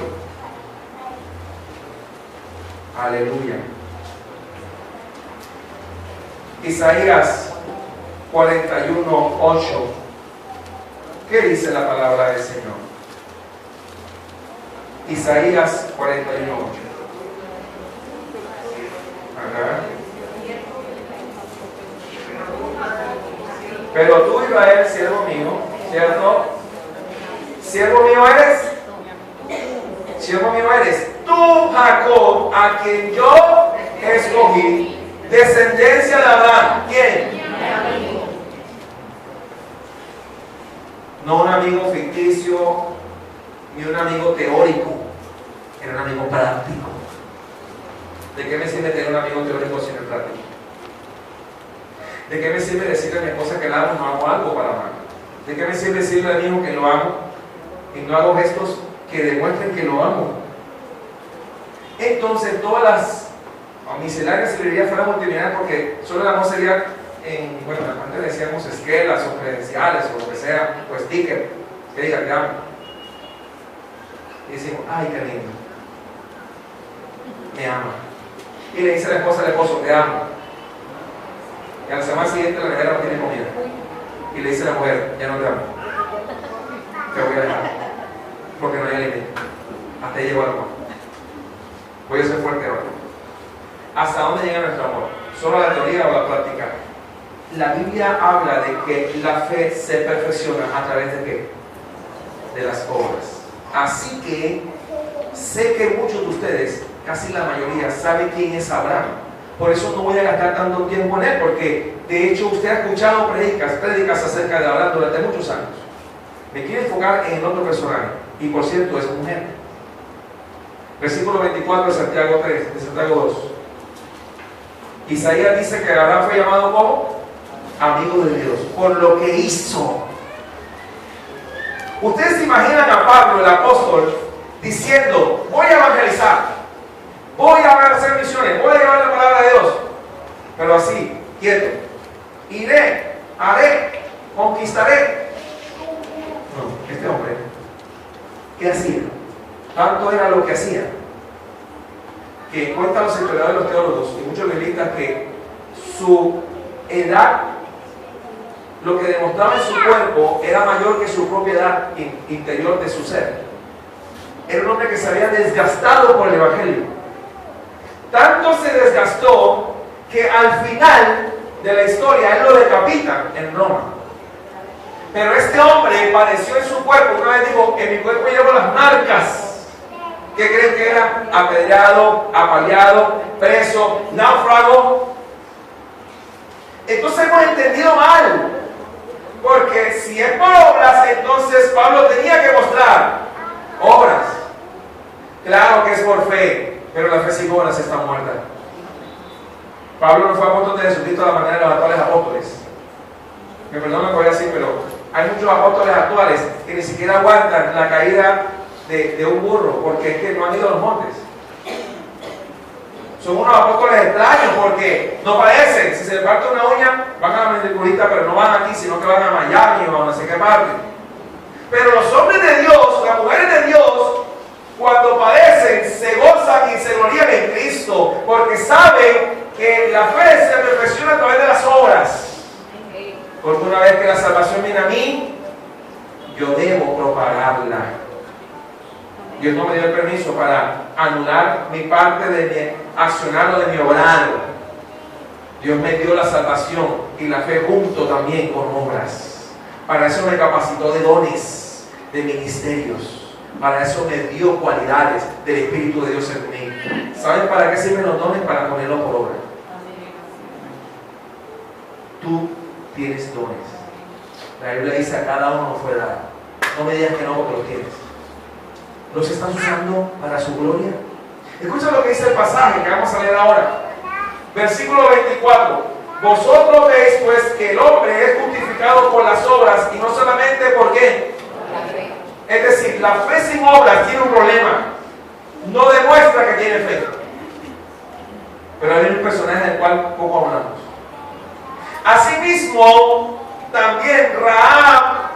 Aleluya. Isaías 41, 8. ¿Qué dice la palabra del Señor? Isaías 41, 8. Acá. Pero tú, Israel, siervo mío, ¿cierto? Siervo mío eres. Siervo mío eres. Tú, Jacob, a quien yo escogí, descendencia de Abraham. ¿Quién? No un amigo ficticio, ni un amigo teórico. Era un amigo práctico. ¿De qué me sirve tener un amigo teórico si no es práctico? ¿De qué me sirve decirle a mi esposa que la amo y no hago algo para amarla? ¿De qué me sirve decirle a mi hijo que lo amo y no hago gestos que demuestren que lo amo? Entonces todas las miscelarias librerías fueran multimillonarias, porque solo el amor sería en, bueno, antes decíamos esquelas o credenciales o lo que sea, o sticker que diga te amo. Y decimos, ay, qué lindo, me ama. Y le dice a la esposa al esposo, te amo. Y a la semana siguiente la nevera no tiene comida. Y le dice a la mujer, ya no te amo, te voy a dejar, porque no hay alimento. Hasta ahí llegó el amor. Voy a ser fuerte ahora. ¿Hasta dónde llega nuestro amor? ¿Solo la teoría o la práctica? La Biblia habla de que la fe se perfecciona a través de ¿qué? De las obras. Así que sé que muchos de ustedes, casi la mayoría, saben quién es Abraham. Por eso no voy a gastar tanto tiempo en él, porque de hecho usted ha escuchado prédicas acerca de Abraham durante muchos años. Me quiero enfocar en el otro personaje, y por cierto es mujer. Versículo 24 de Santiago 3, de Santiago 2. Isaías dice que Abraham fue llamado como amigo de Dios, por lo que hizo. Ustedes se imaginan a Pablo, el apóstol, diciendo, voy a evangelizar, voy a hacer misiones, voy a llevar la palabra de Dios, pero así, quieto, iré, haré, conquistaré. No, este hombre, ¿qué hacía? Tanto era lo que hacía, que cuentan los historiadores, los teólogos y muchos biblistas, que su edad, lo que demostraba en su cuerpo, era mayor que su propia edad interior de su ser. Era un hombre que se había desgastado por el evangelio. Tanto se desgastó que al final de la historia él lo decapitan en Roma. Pero este hombre padeció en su cuerpo. Una vez dijo, en mi cuerpo llevo las marcas. ¿Qué creen que era? Apedreado, apaleado, preso, náufrago. Entonces hemos entendido mal. Porque si es por obras, entonces Pablo tenía que mostrar obras. Claro que es por fe, pero la fe sin obras está muerta. Pablo no fue apóstol de Jesucristo a la manera de los actuales apóstoles. Me perdonan por decir, pero hay muchos apóstoles actuales que ni siquiera aguantan la caída de un burro, porque es que no han ido a los montes. Son unos apóstoles extraños porque no parecen. Si se les parte una uña, van a la manicurista, pero no van aquí, sino que van a Miami o a no sé qué parte. Pero los hombres de Dios, las mujeres de Dios, cuando padecen, se gozan y se glorían en Cristo, porque saben que la fe se perfecciona a través de las obras. Porque una vez que la salvación viene a mí, yo debo propagarla. Dios no me dio el permiso para anular mi parte de mi accionar o de mi obrar. Dios me dio la salvación y la fe junto también con obras. Para eso me capacitó de dones, de ministerios. Para eso me dio cualidades del Espíritu de Dios en mí. ¿Saben para qué sirven los dones? Para ponerlos por obra. Tú tienes dones. La Biblia dice: a cada uno fue dado. No me digas que no, porque los tienes. ¿Los estás usando para su gloria? Escucha lo que dice el pasaje que vamos a leer ahora. Versículo 24. Vosotros veis pues que el hombre es justificado por las obras, y no solamente por qué. Es decir, la fe sin obras tiene un problema. No demuestra que tiene fe. Pero hay un personaje del cual poco hablamos. Asimismo, también Rahab,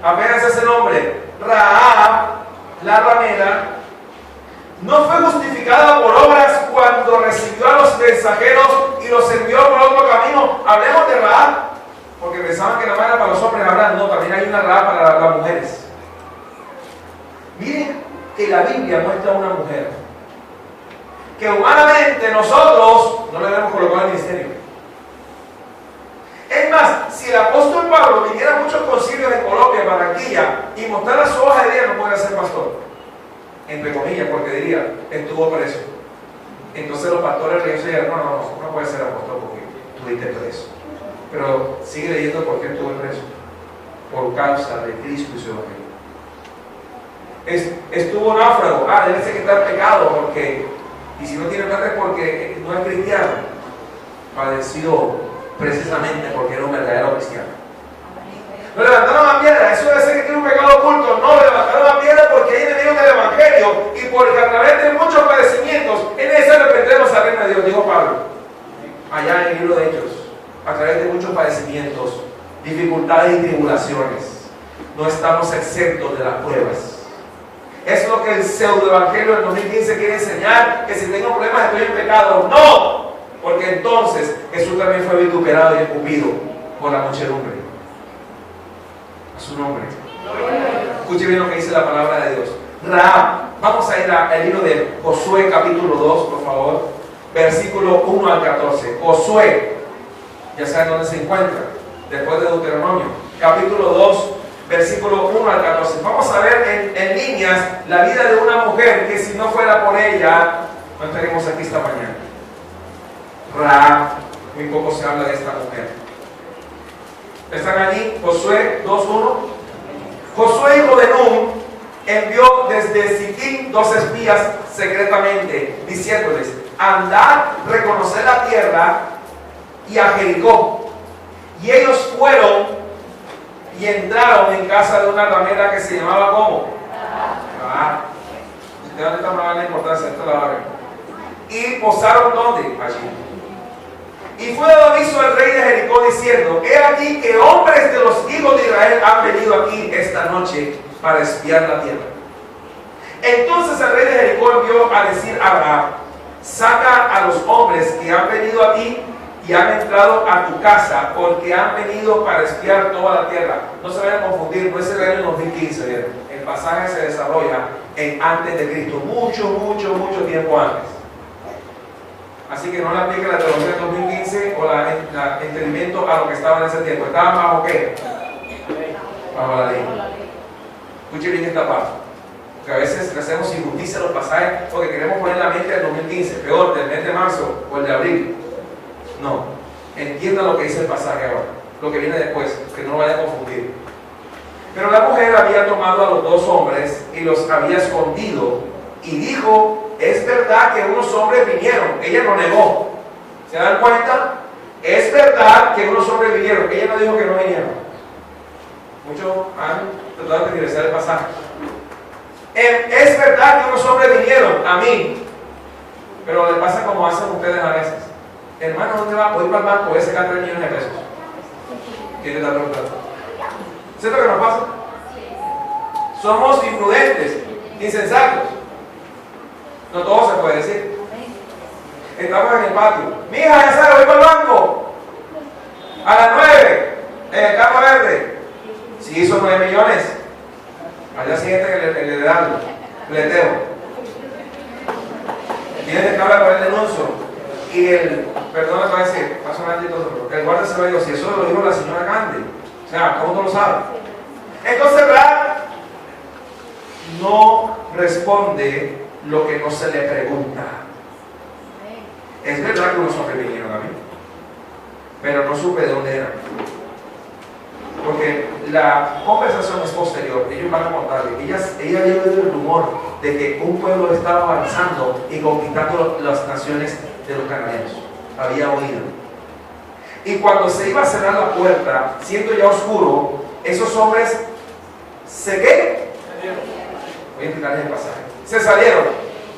apenas ese nombre, Rahab, la ramera, no fue justificada por obras cuando recibió a los mensajeros y los envió por otro camino. Hablemos de Rahab, porque pensaban que la mano era para los hombres hablar. No, también hay una Rahab para las mujeres. Miren que la Biblia muestra a una mujer que humanamente nosotros no le debemos colocar al ministerio. Es más, si el apóstol Pablo viniera a muchos concilios en Colombia, en Barranquilla, y mostrara su hoja de vida, no podría ser pastor. Entre comillas, porque diría, estuvo preso. Entonces los pastores religiosos dirían: no puede ser apóstol porque estuviste preso. Pero sigue leyendo por qué estuvo preso. Por causa de Cristo y su evangelio. Estuvo náufrago. Debe ser que está en pecado, porque, y si no tiene plata es porque no es cristiano. Padeció precisamente porque era un verdadero cristiano. Lo levantaron a piedra. Eso debe ser que tiene un pecado oculto. No, lo levantaron a piedra porque hay enemigos del evangelio, y porque a través de muchos padecimientos es necesario aprendernos al reino de Dios, dijo Pablo allá en el libro de Hechos. A través de muchos padecimientos, dificultades y tribulaciones, no estamos exentos de las pruebas. Es lo que el pseudo evangelio del 2015 quiere enseñar, que si tengo problemas estoy en pecado. No, porque entonces Jesús también fue vituperado y escupido por la muchedumbre. A su nombre. Escuche bien lo que dice la palabra de Dios. Rahab. Vamos a ir al libro de Josué capítulo 2, por favor. Versículo 1 al 14. Josué, ya saben dónde se encuentra, después de Deuteronomio. Capítulo 2, versículo 1 al 14. Vamos a ver en líneas la vida de una mujer que, si no fuera por ella, no estaríamos aquí esta mañana. Rahab, muy poco se habla de esta mujer. ¿Están allí? Josué 2:1. Josué, hijo de Nun, envió desde Sittim 2 espías secretamente, diciéndoles: andad, reconocer la tierra y a Jericó. Y ellos fueron y entraron en casa de una ramera que se llamaba ¿cómo? Rahab. ¿Ustedes dónde está la importancia? Esto la barra. Y posaron ¿dónde? Allí. Y fue dado aviso al rey de Jericó diciendo: he aquí que hombres de los hijos de Israel han venido aquí esta noche para espiar la tierra. Entonces el rey de Jericó envió a decir a Rahab: saca a los hombres que han venido a ti y han entrado a tu casa, porque han venido para espiar toda la tierra. No se vayan a confundir, no es el año 2015, ¿bien? El pasaje se desarrolla en antes de Cristo, mucho tiempo antes. Así que no le aplique la teología del 2015 o el entendimiento a lo que estaba en ese tiempo. ¿Estaban bajo qué? Bajo la ley. Escuche bien esta parte. Porque a veces le hacemos injusticia a los pasajes porque queremos poner la mente del 2015, peor, del mes de marzo o el de abril. No. Entienda lo que dice el pasaje ahora. lo que viene después, que no lo vaya a confundir. Pero la mujer había tomado a los dos hombres y los había escondido y dijo, es verdad que unos hombres vinieron. Ella lo negó. ¿Se dan cuenta? Es verdad que unos hombres vinieron. Ella no dijo que no vinieron. Muchos han tratado de regresar el pasaje. Es verdad que unos hombres vinieron a mí. Pero le pasa como hacen ustedes a veces. Hermano, ¿dónde va? Voy para el banco, voy a sacar 3 millones de pesos. ¿Quién le está preguntando? ¿Es lo que nos pasa? Somos imprudentes, insensatos. No todo se puede decir. Estamos en el patio. Mija, ya sabes, voy para el banco. A las 9, en el campo verde. Si hizo 9 millones. Al día siguiente le dan leteo. Tiene que hablar con el denuncio. Y perdón, le va a decir, pasa un ratito, el guardia se lo dijo, si eso lo dijo la señora Gandhi. O sea, ¿cómo no lo sabe? Entonces, ¿verdad? No responde lo que no se le pregunta. Es verdad que unos hombres vinieron a mí, pero no supe de dónde eran. Porque la conversación es posterior, ellos van a contarle. Ella había oído el rumor de que un pueblo estaba avanzando y conquistando las naciones de los cananeos. Había oído. Y cuando se iba a cerrar la puerta, siendo ya oscuro, esos hombres ¿qué? Voy a explicarles el pasaje. Se salieron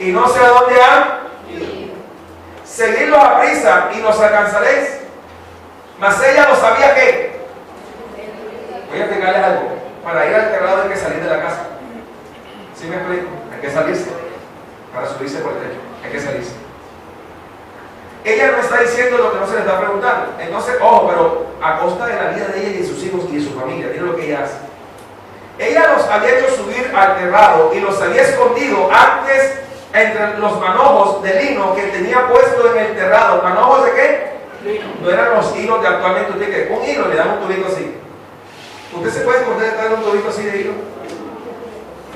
y no sé a dónde han ido. Seguidlos a prisa y los alcanzaréis. Mas ella lo sabía que. Voy a explicarles algo. Para ir al terrado hay que salir de la casa. ¿Sí me explico? Hay que salirse. Para subirse por el techo. Hay que salirse. Ella no está diciendo lo que no se le está preguntando. Entonces, ojo, pero a costa de la vida de ella y de sus hijos y de su familia. Mira lo que ella hace. Ella los había hecho subir al terrado y los había escondido antes entre los manojos de lino que tenía puesto en el terrado. ¿Manojos de qué? Lino. No eran los hilos de actualmente. Usted que un hilo le dan un tubito así. ¿Usted se puede esconder detrás de un tubito así de hilo?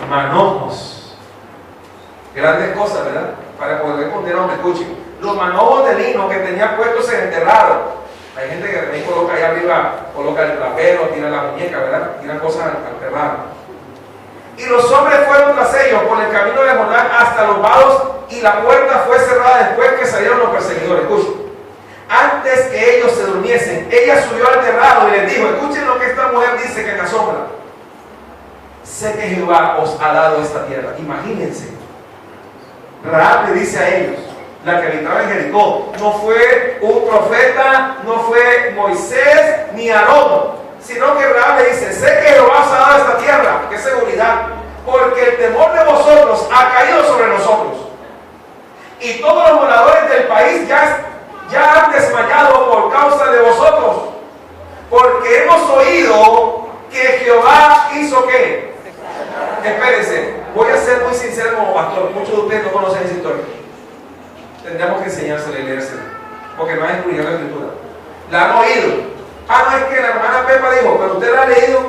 Manojos. Grandes cosas, ¿verdad? Para poder esconder a donde escuchen. Los manojos de lino que tenían puestos en el terrado. Hay gente que también coloca ahí arriba, coloca el trapero, tira la muñeca, ¿verdad? Tiran cosas al terrado. Y los hombres fueron tras ellos por el camino de Jordán hasta los vados y la puerta fue cerrada después que salieron los perseguidores. Escuchen. Antes que ellos se durmiesen, ella subió al terrado y les dijo, escuchen lo que esta mujer dice que en la sombra. Sé que Jehová os ha dado esta tierra. Imagínense. Rahab le dice a ellos, la que habitaba en Jericó, no fue un profeta, no fue Moisés ni Aarón, sino que Rahab le dice, sé que Jehová os ha dado esta tierra. ¡Qué seguridad! Porque el temor de vosotros ha caído sobre nosotros. Y todos los moradores del país ya han desmayado por causa de vosotros. Porque hemos oído que Jehová hizo ¿qué? Espérense, voy a ser muy sincero como pastor. Muchos de ustedes no conocen esa historia. Tendríamos que enseñársela y leérsela, porque no hay escritura en la escritura. La han oído. Ah, no, es que la hermana Pepa dijo, pero usted la ha leído.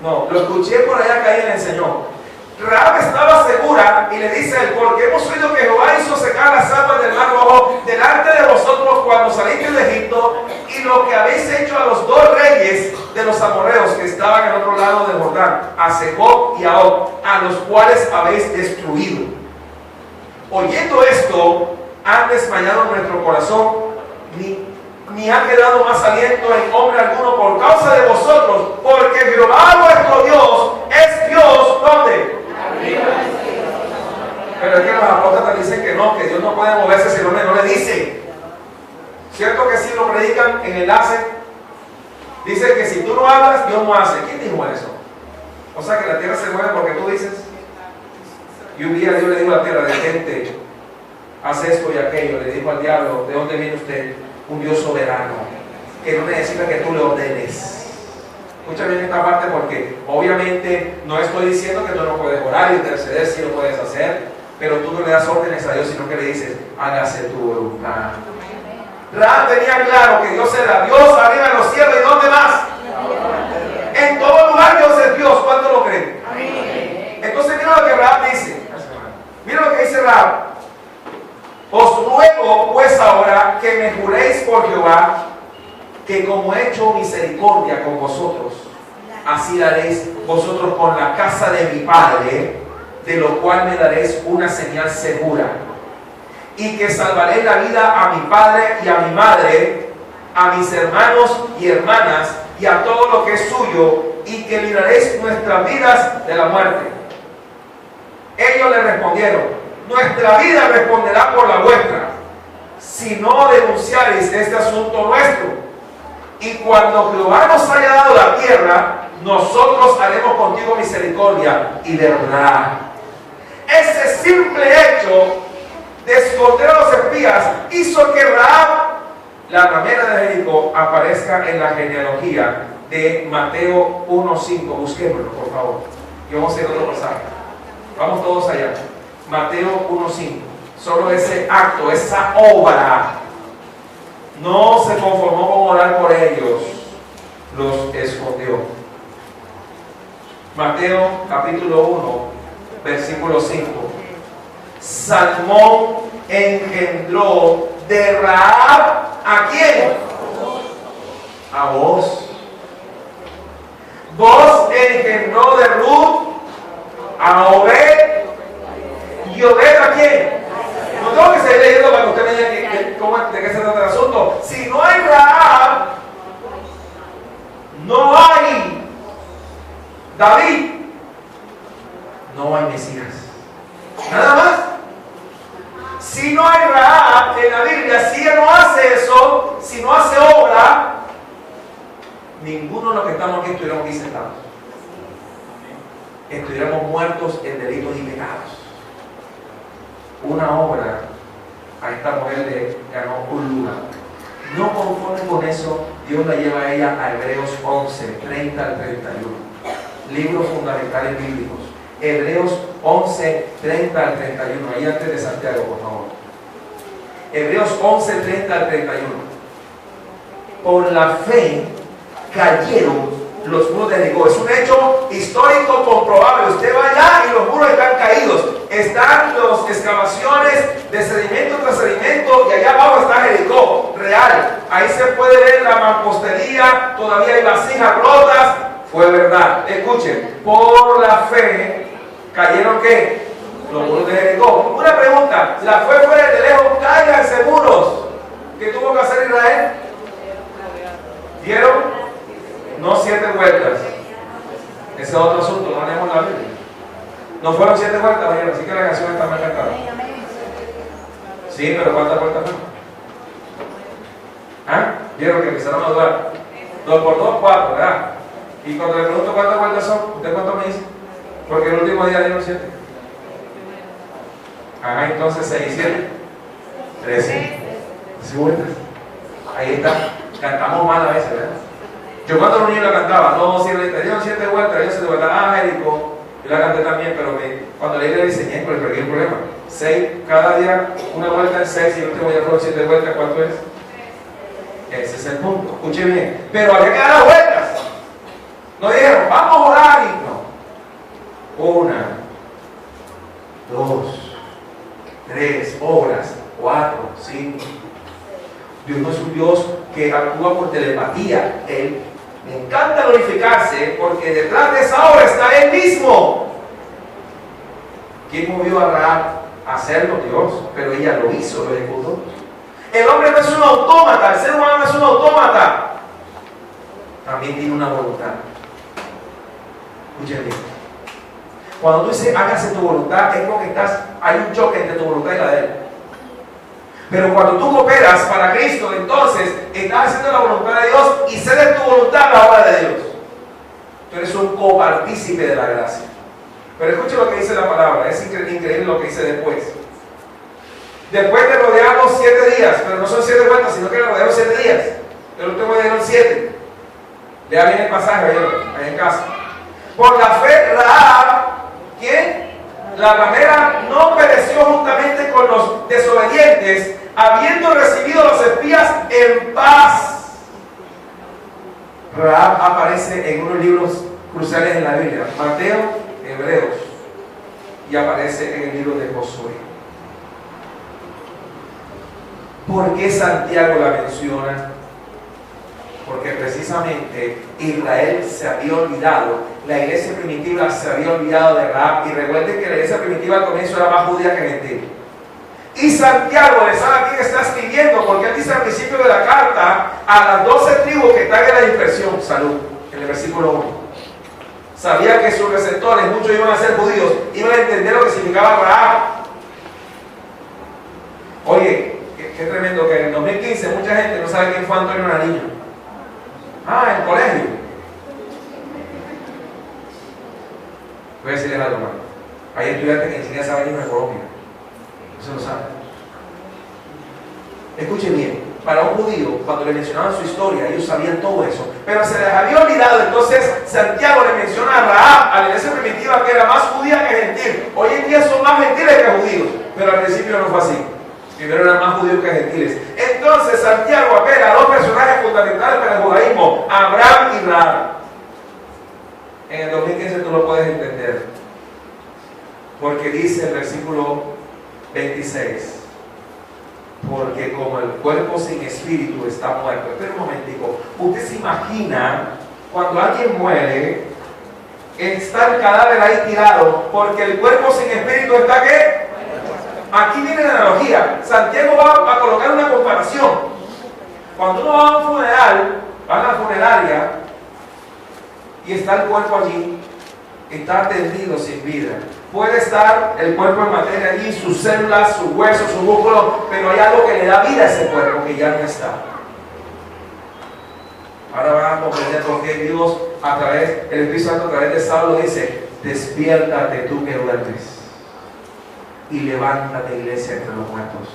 No, lo escuché por allá que ella le enseñó. Rahab estaba segura y le dice a él, porque hemos oído que Jehová hizo secar las aguas del mar Rojo delante de vosotros cuando salisteis de Egipto, y lo que habéis hecho a los 2 reyes de los amorreos que estaban al otro lado de Jordán, a Sehón y a Og, a los cuales habéis destruido. Oyendo esto, han desmayado nuestro corazón, ni ha quedado más aliento en hombre alguno por causa de vosotros, porque Jehová vuestro Dios es Dios, ¿dónde? Pero es que los apóstoles dicen que no, que Dios no puede moverse si el hombre no le dice. ¿Cierto que sí lo predican en enlace? Dice que si tú no hablas, Dios no hace. ¿Quién dijo eso? O sea que la tierra se mueve porque tú dices. Y un día Dios le dijo a la tierra, detente, haz esto y aquello. Le dijo al diablo, ¿de dónde viene usted? Un Dios soberano, que no necesita que tú le ordenes. Escucha bien esta parte, porque obviamente no estoy diciendo que tú no puedes orar y interceder, si lo puedes hacer, pero tú no le das órdenes a Dios, sino que le dices, hágase tu voluntad. Rahab tenía claro que Dios era Dios arriba en los cielos, ¿y dónde más? En todo lugar Dios es Dios. ¿Cuánto lo creen? Entonces mira lo que Rahab dice. Mira lo que dice Rahab. Os ruego pues ahora que me juréis por Jehová que que como he hecho misericordia con vosotros, así haréis vosotros con la casa de mi Padre, de lo cual me daréis una señal segura, y que salvaré la vida a mi padre y a mi madre, a mis hermanos y hermanas, y a todo lo que es suyo, y que libraréis nuestras vidas de la muerte. Ellos le respondieron: nuestra vida responderá por la vuestra, si no denunciaréis este asunto nuestro. Y cuando Jehová nos haya dado la tierra, nosotros haremos contigo misericordia y verdad. Ese simple hecho de esconder a los espías hizo que Rahab, la ramera de Jericó, aparezca en la genealogía de Mateo 1:5. Busquémoslo, por favor. Y vamos a ir a otro pasaje. Vamos todos allá. Mateo 1:5. Solo ese acto, esa obra, no se conformó con orar por ellos, los escondió. Mateo capítulo 1, versículo 5. Salmón engendró de Rahab, ¿a quién? A vos. Vos engendró de Ruth a Obed. ¿Y Obed a quién? No tengo que seguir leyendo para que usted me diga de qué se trata el asunto. Si no hay Rahab, no hay David, no hay Mesías. Nada más. Si no hay Rahab en la Biblia, si ella no hace eso, si no hace obra, ninguno de los que estamos aquí estuviéramos aquí sentados. Estuviéramos muertos en delitos y pecados. Una obra a esta mujer le ganó un lugar. No conforme con eso, Dios la lleva a ella a Hebreos 11, 30 al 31. Libros fundamentales bíblicos. Hebreos 11, 30 al 31. Ahí antes de Santiago, por favor. Hebreos 11, 30 al 31. Por la fe cayeron los muros de Jericó. Es un hecho histórico comprobable. Usted va allá y los muros están caídos. Están las excavaciones de sedimento tras sedimento y allá abajo está Jericó, real. Ahí se puede ver la mampostería, todavía hay vasijas rotas. Fue verdad. Escuchen, por la fe cayeron ¿qué? Los muros de Jericó. Una pregunta, la fe fue de lejos, cáiganse muros. ¿Qué tuvo que hacer Israel? ¿Vieron? No 7 vueltas. Ese es otro asunto, no leemos la Biblia. No fueron 7 vueltas, ¿vieron? Así que la canción está mal cantada. Sí, pero ¿cuántas vueltas fueron? ¿Ah? ¿Vieron que empezaron a dudar? 2 por 2, 4, ¿verdad? Y cuando le pregunto cuántas vueltas son, ¿usted cuánto me dice? Porque el último día dieron 7. Ajá, entonces 6 y 7. 13. 13 vueltas. Ahí está. Cantamos mal a veces, ¿verdad? Yo cuando los niños la cantaba, no, si le dieron 7 vueltas, ellos se te vueltas, Jericó. Yo la canté también, pero cuando leí la diseñé, pues perdí el problema. 6, cada día una vuelta en 6 y el último día fueron 7 vueltas, ¿cuánto es? Ese es el punto, escuchen bien. Pero había que dar las vueltas. No dijeron, vamos a orar y no. 1, 2, 3, obras, 4, 5. Dios no es un Dios que actúa por telepatía. Él le encanta glorificarse porque detrás de esa obra está Él mismo. ¿Quién movió a Rahab a hacerlo? Dios, pero ella lo hizo, lo ejecutó. El hombre no es un autómata, el ser humano no es un autómata. También tiene una voluntad. Escuchen bien. Cuando tú dices hágase tu voluntad, es porque hay un choque entre tu voluntad y la de Él. Pero cuando tú cooperas para Cristo, entonces estás haciendo la voluntad de Dios y cedes tu voluntad a la obra de Dios. Tú eres un copartícipe de la gracia. Pero escucha lo que dice la palabra, es increíble lo que dice después. Después de rodearlos 7 días, pero no son 7 vueltas, sino que le rodearon 7 días. El último día dieron 7. Lea bien el pasaje ahí en casa. Por la fe, Rahab, ¿quién? La ramera no pereció juntamente con los desobedientes, habiendo recibido a los espías en paz. Rahab aparece en unos libros cruciales en la Biblia, Mateo, Hebreos, y aparece en el libro de Josué. ¿Por qué Santiago la menciona? porque precisamente Israel se había olvidado, la iglesia primitiva se había olvidado de Rahab. Y recuerden que la iglesia primitiva al comienzo era más judía que gentil. Y Santiago le sabe a quién está escribiendo, porque él dice al principio de la carta a las 12 tribus que están en la dispersión, salud, en el versículo 1. Sabía que sus receptores, muchos iban a ser judíos, iban a entender lo que significaba Rahab. Oye, qué tremendo que en el 2015 mucha gente no sabe quién fue Antonio Nariño. En el colegio. Voy a decirles algo, hermano. Hay estudiantes que ni siquiera saben irnos de Colombia. No se lo saben. Escuchen bien, para un judío, cuando le mencionaban su historia, ellos sabían todo eso, pero se les había olvidado. Entonces Santiago le menciona a Rahab, a la iglesia primitiva, que era más judía que gentil. Hoy en día son más gentiles que judíos, pero al principio no fue así. Primero eran más judíos que gentiles. Entonces Santiago apela a dos personajes fundamentales para el judaísmo, Abraham y Rahab. En el 2015 tú lo puedes entender, porque dice el versículo 26, porque como el cuerpo sin espíritu está muerto. Espera un momentico, usted se imagina cuando alguien muere, está el cadáver ahí tirado, porque el cuerpo sin espíritu está ¿qué? Aquí viene la analogía. Santiago va a colocar una comparación. Cuando uno va a un funeral, va a la funeraria y está el cuerpo allí, está tendido sin vida. Puede estar el cuerpo en materia allí, sus células, sus huesos, sus músculos, pero hay algo que le da vida a ese cuerpo que ya no está. Ahora van a comprender por qué Dios, el Espíritu Santo a través de Saulo dice: despiértate tú que duermes y levántate, iglesia, entre los muertos.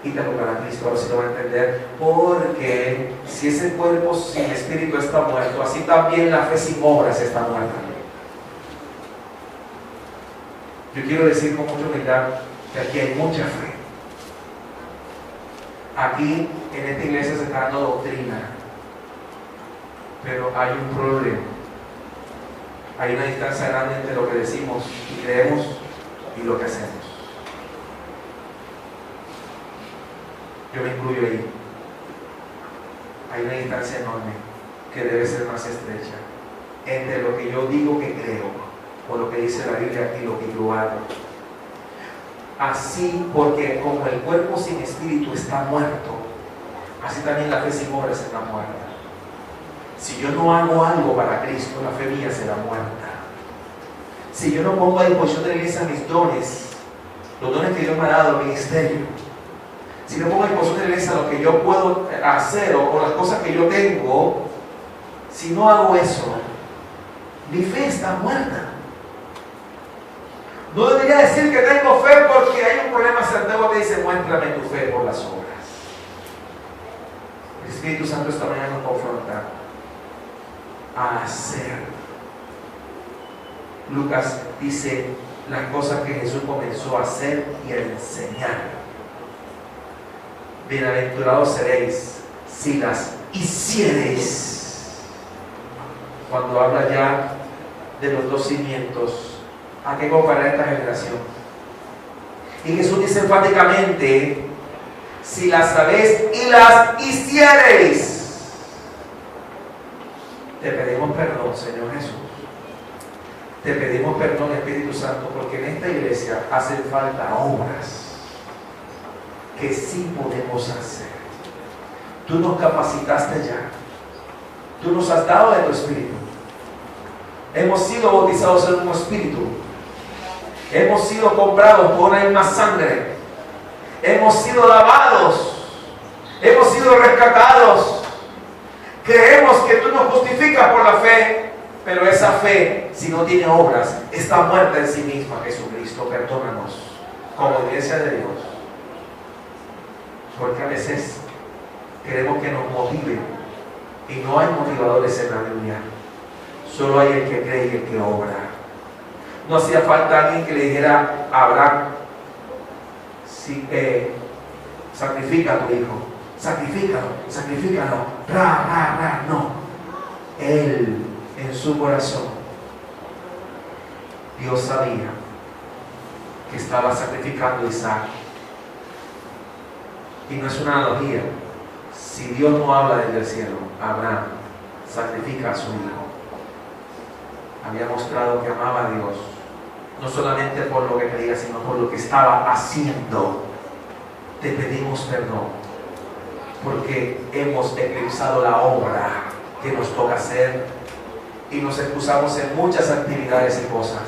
Y te tocará Cristo. Ahora sí lo van a entender. Porque si ese cuerpo sin espíritu está muerto, así también la fe sin obras está muerta. Yo quiero decir con mucha humildad que aquí hay mucha fe. Aquí en esta iglesia se está dando doctrina, pero hay un problema. Hay una distancia grande entre lo que decimos y creemos y lo que hacemos. Yo me incluyo ahí. Hay una distancia enorme que debe ser más estrecha entre lo que yo digo que creo o lo que dice la Biblia y lo que yo hago. Así, porque como el cuerpo sin espíritu está muerto, así también la fe sin obras está muerta. Si yo no hago algo para Cristo, la fe mía será muerta. Si yo no pongo a disposición de la iglesia mis dones, los dones que Dios me ha dado, el ministerio, si no pongo a disposición de la iglesia lo que yo puedo hacer o las cosas que yo tengo, si no hago eso, mi fe está muerta. No debería decir que tengo fe porque hay un problema. Santiago te dice: muéstrame tu fe por las obras. El Espíritu Santo esta mañana nos confronta a hacer. Lucas dice las cosas que Jesús comenzó a hacer y a enseñar. Bienaventurados seréis si las hiciereis. Cuando habla ya de los dos cimientos, ¿a qué comparar esta generación? Y Jesús dice enfáticamente: si las sabéis y las hiciereis. Te pedimos perdón, Señor Jesús. Te pedimos perdón, Espíritu Santo, porque en esta iglesia hacen falta obras que sí podemos hacer. Tú nos capacitaste ya. Tú nos has dado de tu Espíritu. Hemos sido bautizados en un Espíritu. Hemos sido comprados por una misma sangre. Hemos sido lavados. Hemos sido rescatados. Creemos que tú nos justificas por la fe. Pero esa fe, si no tiene obras, está muerta en sí misma. Jesucristo, perdónanos como iglesia de Dios. Porque a veces queremos que nos motive y no hay motivadores en la Biblia. Solo hay el que cree y el que obra. No hacía falta alguien que le dijera a Abraham: sacrifica a tu hijo, sacrifícalo, no. Él, en su corazón, Dios sabía que estaba sacrificando a Isaac. Y no es una analogía, Si Dios no habla desde el cielo, Abraham sacrifica a su hijo. Había mostrado que amaba a Dios, no solamente por lo que creía, sino por lo que estaba haciendo. Te pedimos perdón, porque hemos eclipsado la obra que nos toca hacer y nos excusamos en muchas actividades y cosas.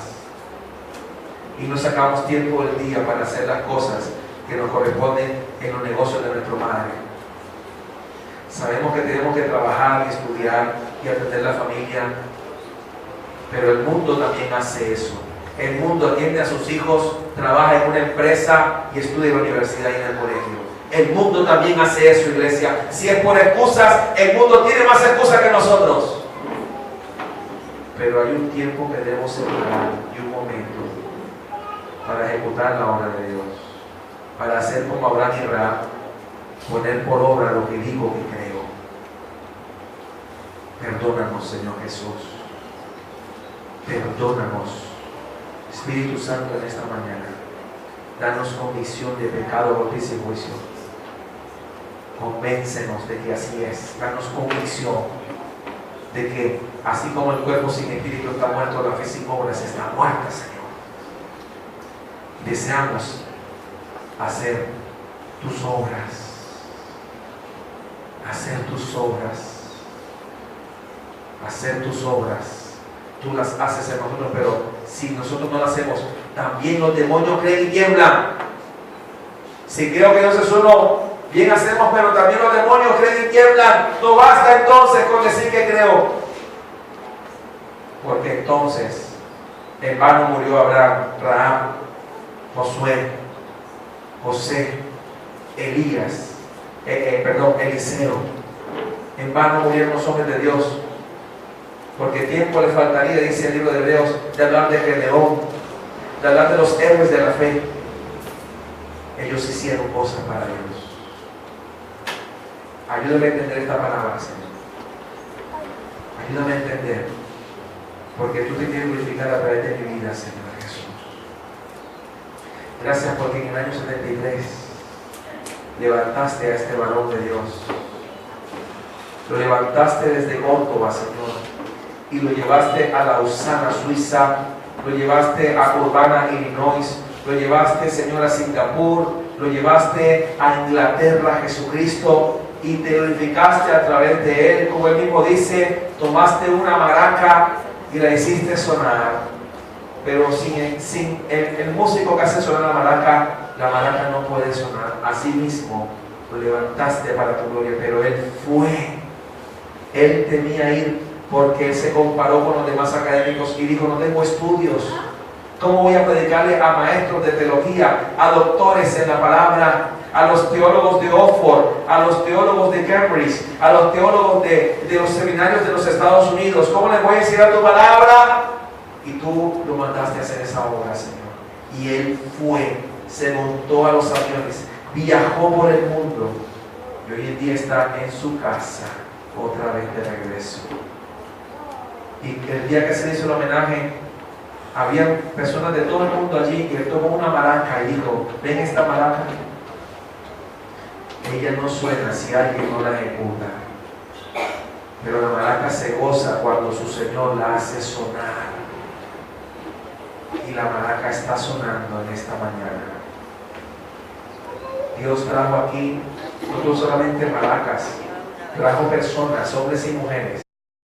Y no sacamos tiempo del día para hacer las cosas que nos corresponden en los negocios de nuestro Padre. Sabemos que tenemos que trabajar y estudiar y atender la familia, pero el mundo también hace eso. El mundo atiende a sus hijos, trabaja en una empresa y estudia en la universidad y en el colegio. El mundo también hace eso, iglesia. Si es por excusas, el mundo tiene más excusas que nosotros. Pero hay un tiempo que debemos separar y un momento para ejecutar la obra de Dios, para hacer como Abraham y Rahab, poner por obra lo que digo que creo. Perdónanos, Señor Jesús. Perdónanos. Espíritu Santo, en esta mañana, danos convicción de pecado, justicia y juicio. Convéncenos de que así es. Danos convicción de que así como el cuerpo sin espíritu está muerto, la fe sin obras está muerta, Señor. Deseamos hacer tus obras. Hacer tus obras. Hacer tus obras. Tú las haces en nosotros, pero si nosotros no las hacemos, también los demonios creen y tiemblan. Si creo que Dios es uno, bien hacemos, pero también los demonios creen y tiemblan. No basta entonces con decir que creo, porque entonces en vano murió Abraham, Rahab, Josué, José, Elías, Eliseo. En vano murieron los hombres de Dios, porque tiempo les faltaría, dice el libro de Hebreos, de hablar de Gedeón, de hablar de los héroes de la fe. Ellos hicieron cosas para Dios. Ayúdame a entender esta palabra, Señor. Ayúdame a entender, porque tú te quieres glorificar a través de mi vida, Señor Jesús. Gracias porque en el año 73 levantaste a este varón de Dios. Lo levantaste desde Córdoba, Señor, y lo llevaste a Lausana, Suiza, lo llevaste a Urbana, Illinois, lo llevaste, Señor, a Singapur, lo llevaste a Inglaterra, Jesucristo, y te glorificaste a través de él. Como él mismo dice, tomaste una maraca y la hiciste sonar, pero sin el músico que hace sonar la maraca no puede sonar. Así mismo lo levantaste para tu gloria, pero él temía ir, porque él se comparó con los demás académicos y dijo: no tengo estudios, ¿cómo voy a predicarle a maestros de teología, a doctores en la palabra, a los teólogos de Oxford, a los teólogos de Cambridge, a los teólogos de los seminarios de los Estados Unidos? ¿Cómo les voy a decir a tu palabra? Y tú lo mandaste a hacer esa obra, Señor. Y él se montó a los aviones, viajó por el mundo, y hoy en día está en su casa, otra vez de regreso. Y el día que se hizo el homenaje, había personas de todo el mundo allí, y él tomó una maraca y dijo: ven esta maraca. Ella no suena si alguien no la ejecuta, pero la maraca se goza cuando su Señor la hace sonar. Y la maraca está sonando en esta mañana. Dios trajo aquí no solamente maracas, trajo personas, hombres y mujeres,